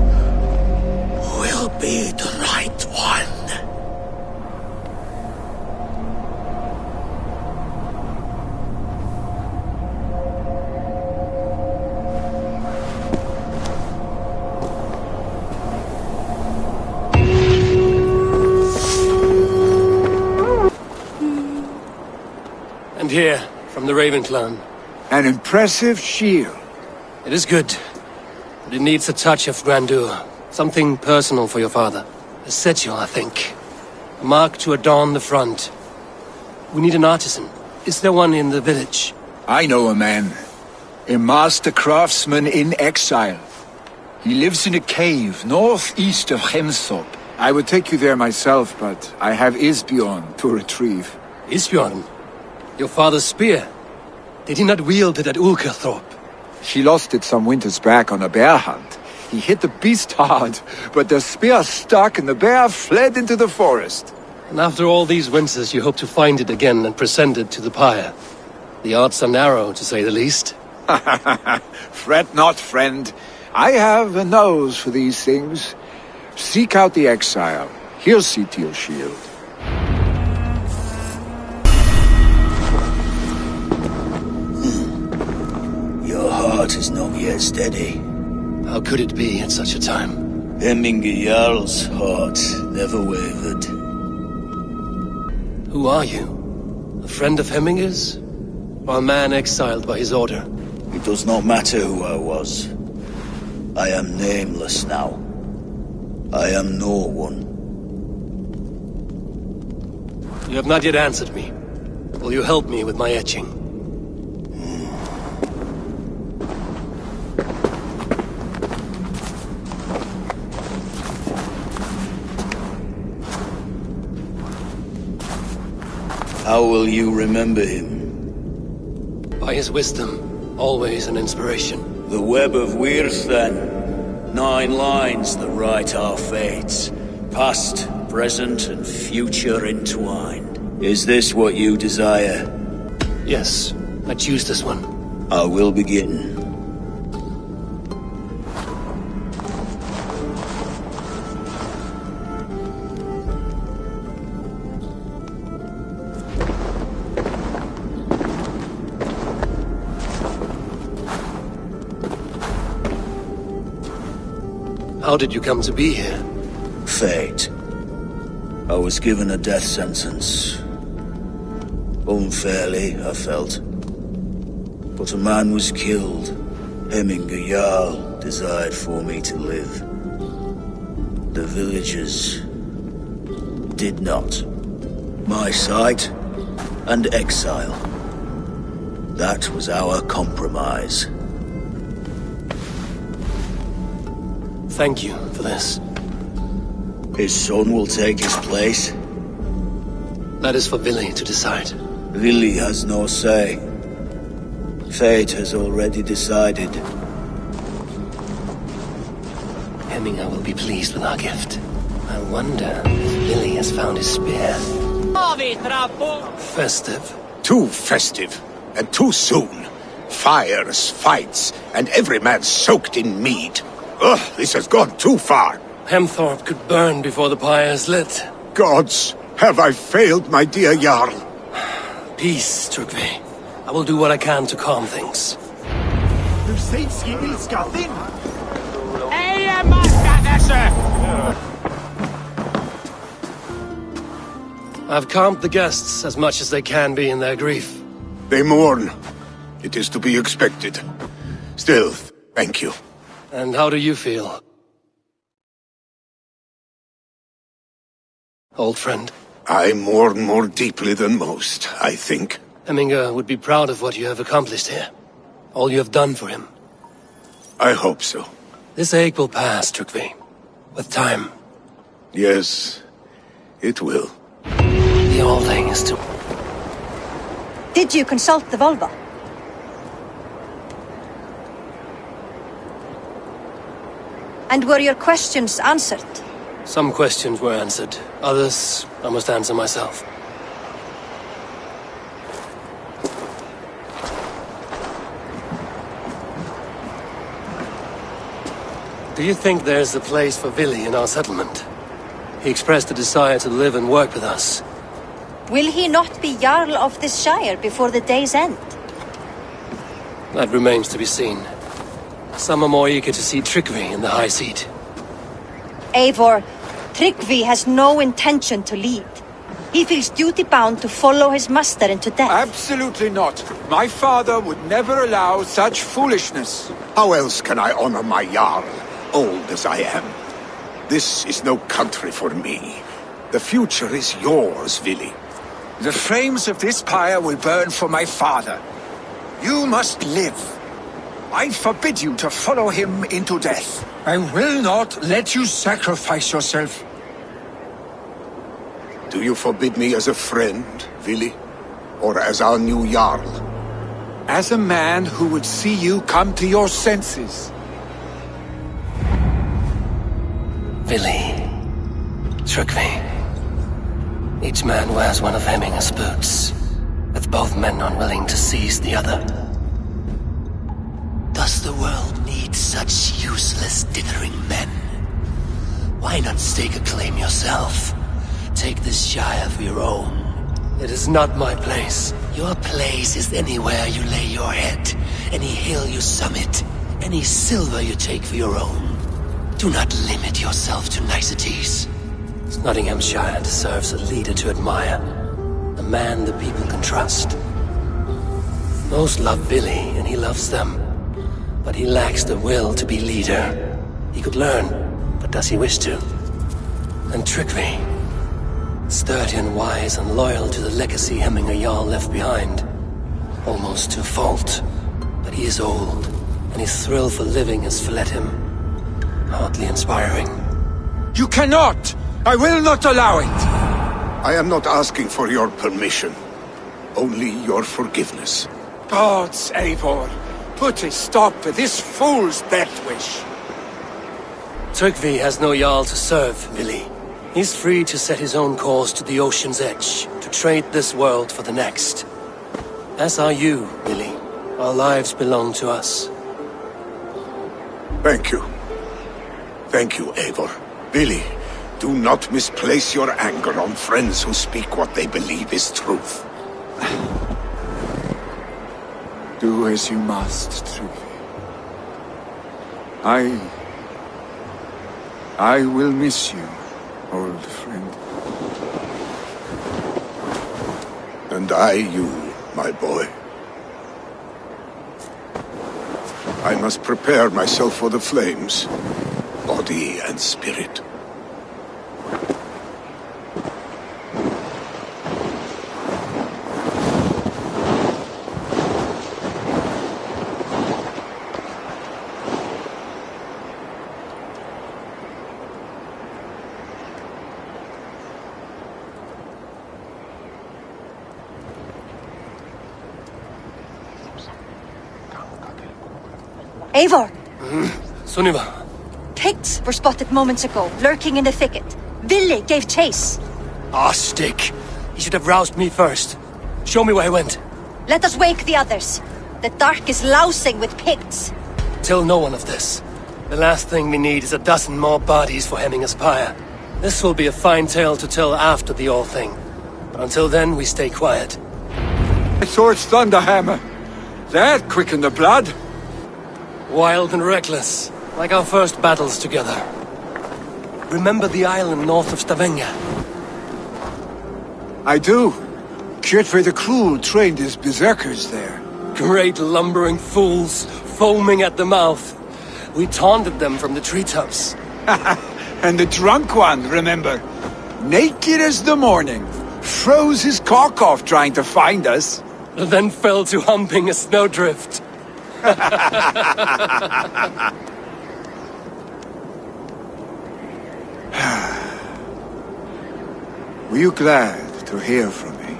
will be the right one. And here, from the Raven clan. An impressive shield. It is good, but it needs a touch of grandeur. Something personal for your father. A sigil, I think. A mark to adorn the front. We need an artisan. Is there one in the village? I know a man. A master craftsman in exile. He lives in a cave northeast of Hemthorpe. I would take you there myself, but I have Isbjorn to retrieve. Isbjorn? Your father's spear? Did he not wield it at Ulkerthorpe? He lost it some winters back on a bear hunt. He hit the beast hard, but the spear stuck and the bear fled into the forest. And after all these winters, you hope to find it again and present it to the pyre. The odds are narrow, to say the least. Fret not, friend. I have a nose for these things. Seek out the exile. He'll see to your shield. Your heart is not yet steady. How could it be at such a time? Hemminger Jarl's heart never wavered. Who are you? A friend of Hemminger's? Or a man exiled by his order? It does not matter who I was. I am nameless now. I am no one. You have not yet answered me. Will you help me with my etching? How will you remember him? By his wisdom, always an inspiration. The web of Wirth, then. 9 lines that write our fates. Past, present and future entwined. Is this what you desire? Yes, I choose this one. I will begin. How did you come to be here? Fate. I was given a death sentence. Unfairly, I felt. But a man was killed. Hemminger Jarl desired for me to live. The villagers did not. My sight and exile. That was our compromise. Thank you for this. His son will take his place. That is for Vili to decide. Vili has no say. Fate has already decided. Hemminger will be pleased with our gift. I wonder if Vili has found his spear. Festive. Too festive, and too soon. Fires, fights, and every man soaked in mead. Ugh, this has gone too far. Hemthorpe could burn before the pyre is lit. Gods, have I failed my dear Jarl? Peace, Trygve. I will do what I can to calm things. I've calmed the guests as much as they can be in their grief. They mourn. It is to be expected. Still, thank you. And how do you feel? Old friend. I mourn more deeply than most, I think. Hemminger would be proud of what you have accomplished here. All you have done for him. I hope so. This ache will pass, Trygve. With time. Yes, it will. The Althing is to... Did you consult the Volva? And were your questions answered? Some questions were answered. Others, I must answer myself. Do you think there's a place for Vili in our settlement? He expressed a desire to live and work with us. Will he not be Jarl of this shire before the day's end? That remains to be seen. Some are more eager to see Trygve in the high seat. Eivor, Trygve has no intention to lead. He feels duty-bound to follow his master into death. Absolutely not. My father would never allow such foolishness. How else can I honor my Jarl, old as I am? This is no country for me. The future is yours, Vili. The flames of this pyre will burn for my father. You must live. I forbid you to follow him into death. I will not let you sacrifice yourself. Do you forbid me as a friend, Vili? Or as our new Jarl? As a man who would see you come to your senses. Vili. Trygve. Each man wears one of Hemminger's boots, with both men unwilling to seize the other. Does the world need such useless, dithering men? Why not stake a claim yourself? Take this shire for your own. It is not my place. Your place is anywhere you lay your head, any hill you summit, any silver you take for your own. Do not limit yourself to niceties. Nottinghamshire deserves a leader to admire, a man the people can trust. Most love Vili, and he loves them. But he lacks the will to be leader. He could learn, but does he wish to? And Trygve, sturdy and wise and loyal to the legacy Hemminger Jarl left behind. Almost to a fault. But he is old, and his thrill for living has fled him. Hardly inspiring. You cannot! I will not allow it! I am not asking for your permission. Only your forgiveness. Gods, Eivor, put a stop to this fool's death wish. Trygve has no Jarl to serve, Vili. He's free to set his own course to the ocean's edge, to trade this world for the next. As are you, Billy. Our lives belong to us. Thank you. Thank you, Eivor. Billy, do not misplace your anger on friends who speak what they believe is truth. Do as you must, Tryggvi. I will miss you, old friend. And I you, my boy. I must prepare myself for the flames, body and spirit. Eivor! Sunniva! Picts were spotted moments ago, lurking in the thicket. Vili gave chase. Ah, stick! He should have roused me first. Show me where he went. Let us wake the others. The dark is lousing with Picts. Tell no one of this. The last thing we need is a dozen more bodies for Hemming Aspire. This will be a fine tale to tell after the All Thing. But until then, we stay quiet. My sword's Thunderhammer. That quickened the blood. Wild and reckless, like our first battles together. Remember the island north of Stavanger? I do. Kjotve the Cruel trained his berserkers there. Great lumbering fools, foaming at the mouth. We taunted them from the treetops. And the drunk one, remember? Naked as the morning. Froze his cock off trying to find us. Then fell to humping a snowdrift. Were you glad to hear from me?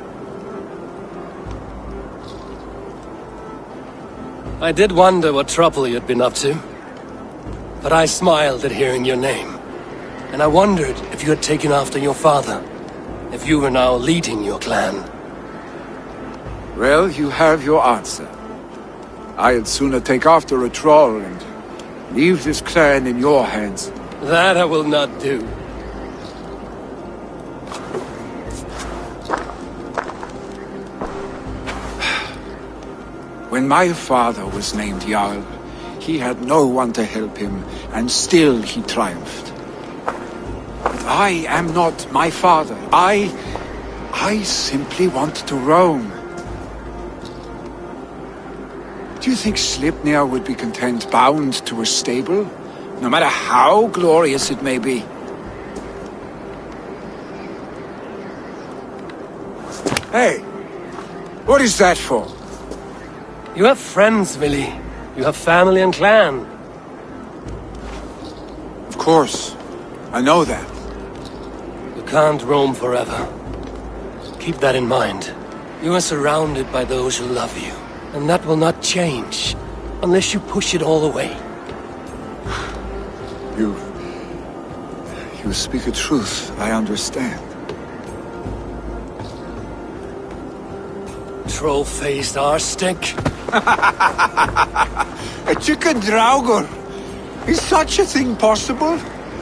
I did wonder what trouble you'd been up to. But I smiled at hearing your name. And I wondered if you had taken after your father. If you were now leading your clan. Well, you have your answer. I'd sooner take after a troll and leave this clan in your hands. That I will not do. When my father was named Jarl, he had no one to help him, and still he triumphed. But I am not my father. I simply want to roam. Do you think Sleipnir would be content bound to a stable? No matter how glorious it may be? Hey! What is that for? You have friends, Vili. You have family and clan. Of course. I know that. You can't roam forever. Keep that in mind. You are surrounded by those who love you. And that will not change, unless you push it all away. You speak a truth, I understand. Troll-faced arse-stick. A chicken Draugr! Is such a thing possible?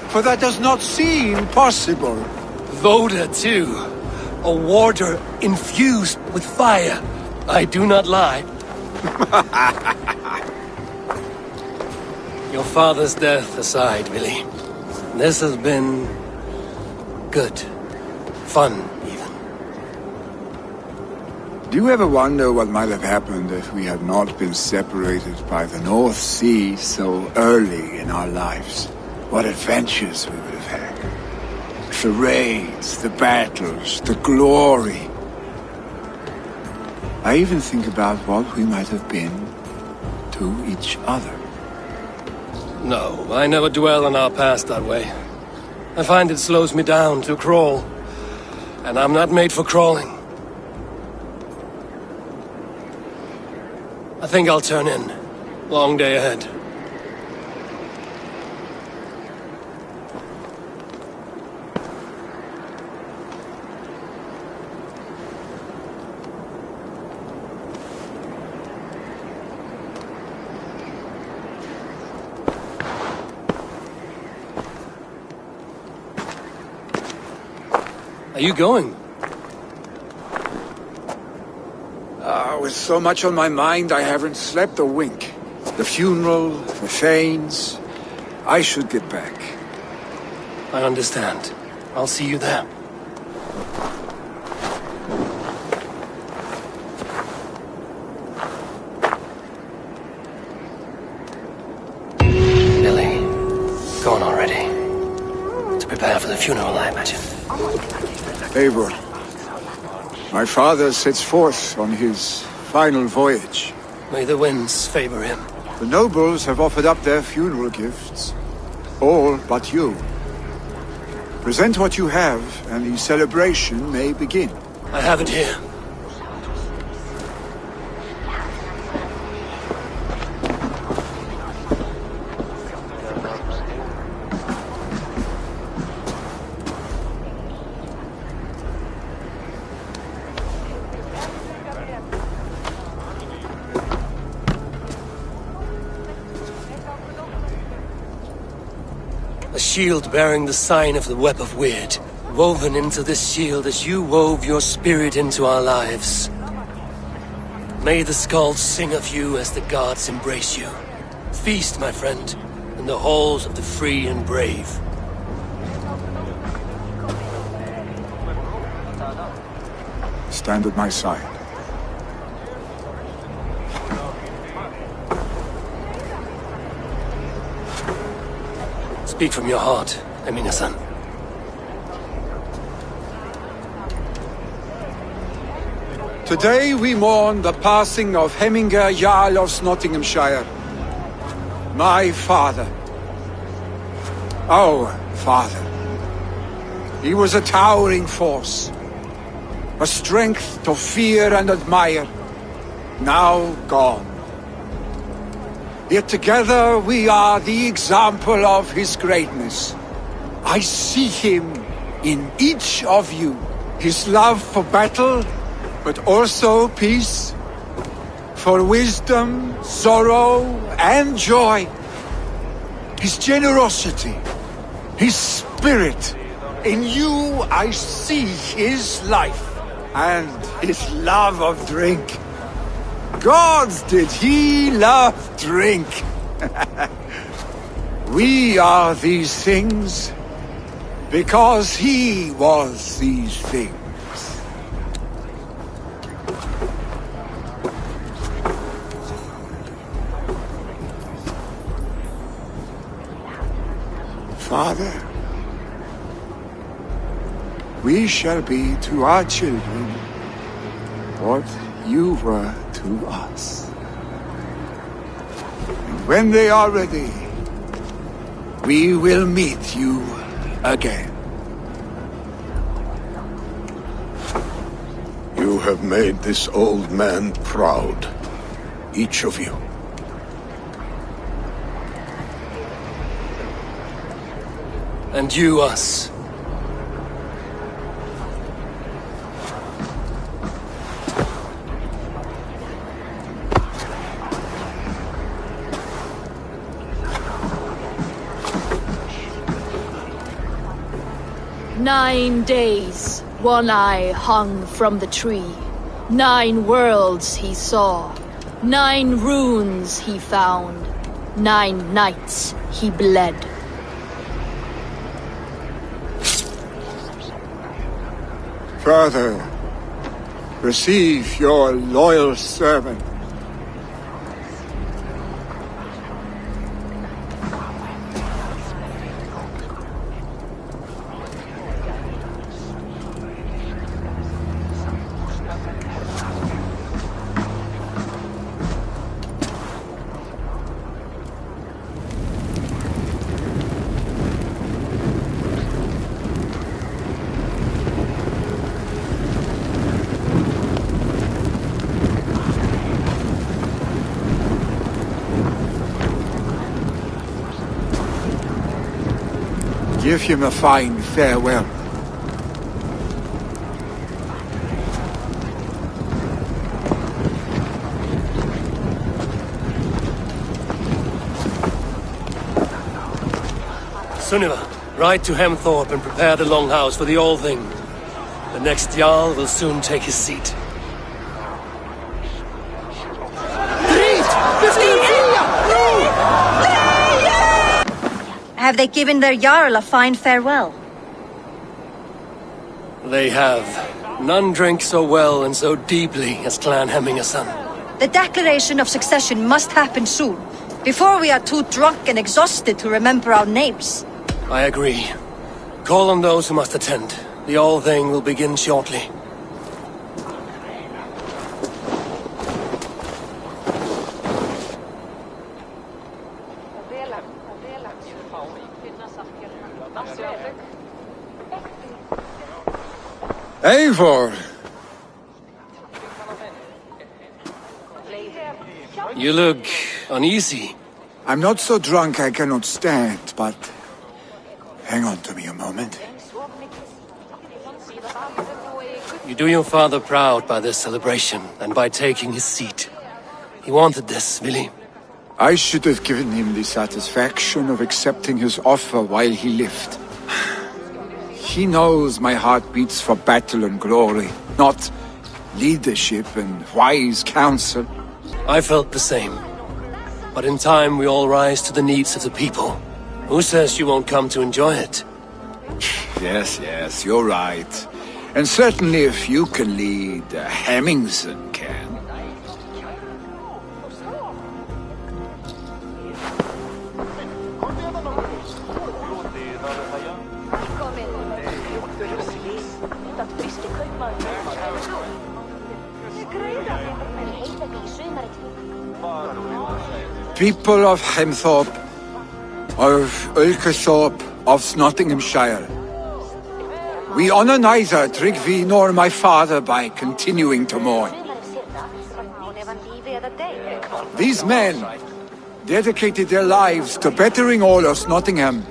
For that does not seem possible. Voda, too. A warder infused with fire. I do not lie. Your father's death aside, Vili. This has been... good. Fun, even. Do you ever wonder what might have happened if we had not been separated by the North Sea so early in our lives? What adventures we would have had. The raids, the battles, the glory. I even think about what we might have been to each other. No, I never dwell on our past that way. I find it slows me down to crawl. And I'm not made for crawling. I think I'll turn in. Long day ahead. Are you going? With so much on my mind, I haven't slept a wink. The funeral, the Thanes. I should get back. I understand. I'll see you there. Lily, gone already. To prepare for the funeral, I imagine. Eivor, my father sets forth on his final voyage. May the winds favor him. The nobles have offered up their funeral gifts. All but you. Present what you have, and the celebration may begin. I have it here. A shield bearing the sign of the Web of Weird, woven into this shield as you wove your spirit into our lives. May the skulls sing of you as the gods embrace you. Feast, my friend, in the halls of the free and brave. Stand at my side. Speak from your heart, Emina-san. Today we mourn the passing of Heminger Jarl of Nottinghamshire. My father. Our father. He was a towering force. A strength to fear and admire. Now gone. Yet together we are the example of his greatness. I see him in each of you. His love for battle, but also peace. For wisdom, sorrow, and joy. His generosity, his spirit. In you I see his life, and his love of drink. Gods, did he love drink! We are these things because he was these things. Father, we shall be to our children what you were to us. And when they are ready, we will meet you again. You have made this old man proud. Each of you. And you us. "9 days, One Eye hung from the tree. 9 worlds he saw. 9 runes he found. 9 nights he bled. Father, receive your loyal servant. Give him a fine farewell. Sunniva, ride to Hemthorpe and prepare the Longhouse for the All-Thing. The next Jarl will soon take his seat. Have they given their Jarl a fine farewell? They have. None drink so well and so deeply as Clan Hemmingason. The declaration of succession must happen soon, before we are too drunk and exhausted to remember our names. I agree. Call on those who must attend. The All-Thing will begin shortly. Eivor! You look uneasy. I'm not so drunk I cannot stand, but... hang on to me a moment. You do your father proud by this celebration, and by taking his seat. He wanted this, Willi. I should have given him the satisfaction of accepting his offer while he lived. He knows my heart beats for battle and glory, not leadership and wise counsel. I felt the same. But in time we all rise to the needs of the people. Who says you won't come to enjoy it? Yes, you're right. And certainly if you can lead, Hemmingson can. People of Hemthorpe, of Ulkerthorpe, of Nottinghamshire. We honor neither Tryggvi nor my father by continuing to mourn. These men dedicated their lives to bettering all of Nottingham.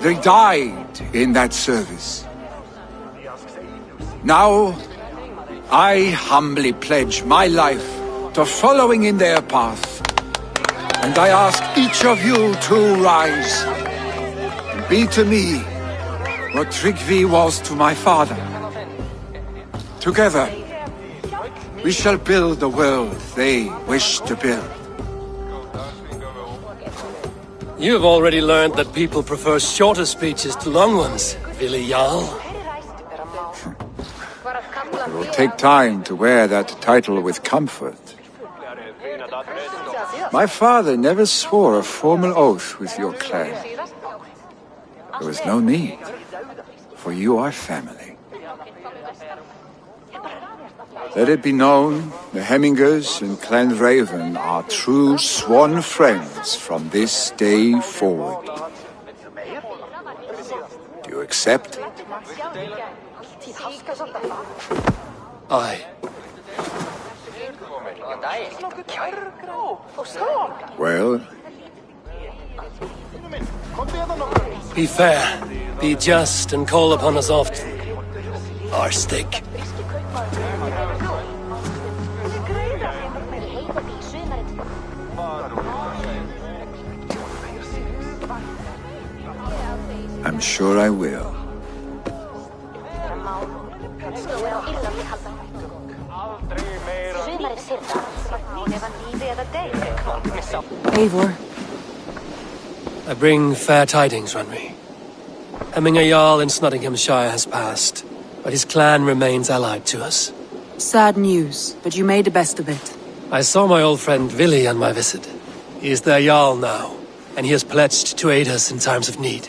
They died in that service. Now, I humbly pledge my life to following in their path. And I ask each of you to rise and be to me what Tryggvi was to my father. Together, we shall build the world they wish to build. You have already learned that people prefer shorter speeches to long ones, Willi Jarl. It will take time to wear that title with comfort. My father never swore a formal oath with your clan. There was no need, for you are family. Let it be known, the Hemmingers and Clan Raven are true sworn friends from this day forward. Do you accept? Aye. Well? Be fair, be just, and call upon us often. Arstig. I'm sure I will. Eivor. I bring fair tidings, Runry. Hemminga Jarl in Nottinghamshire has passed, but his clan remains allied to us. Sad news, but you made the best of it. I saw my old friend Willi on my visit. He is their Jarl now, and he has pledged to aid us in times of need.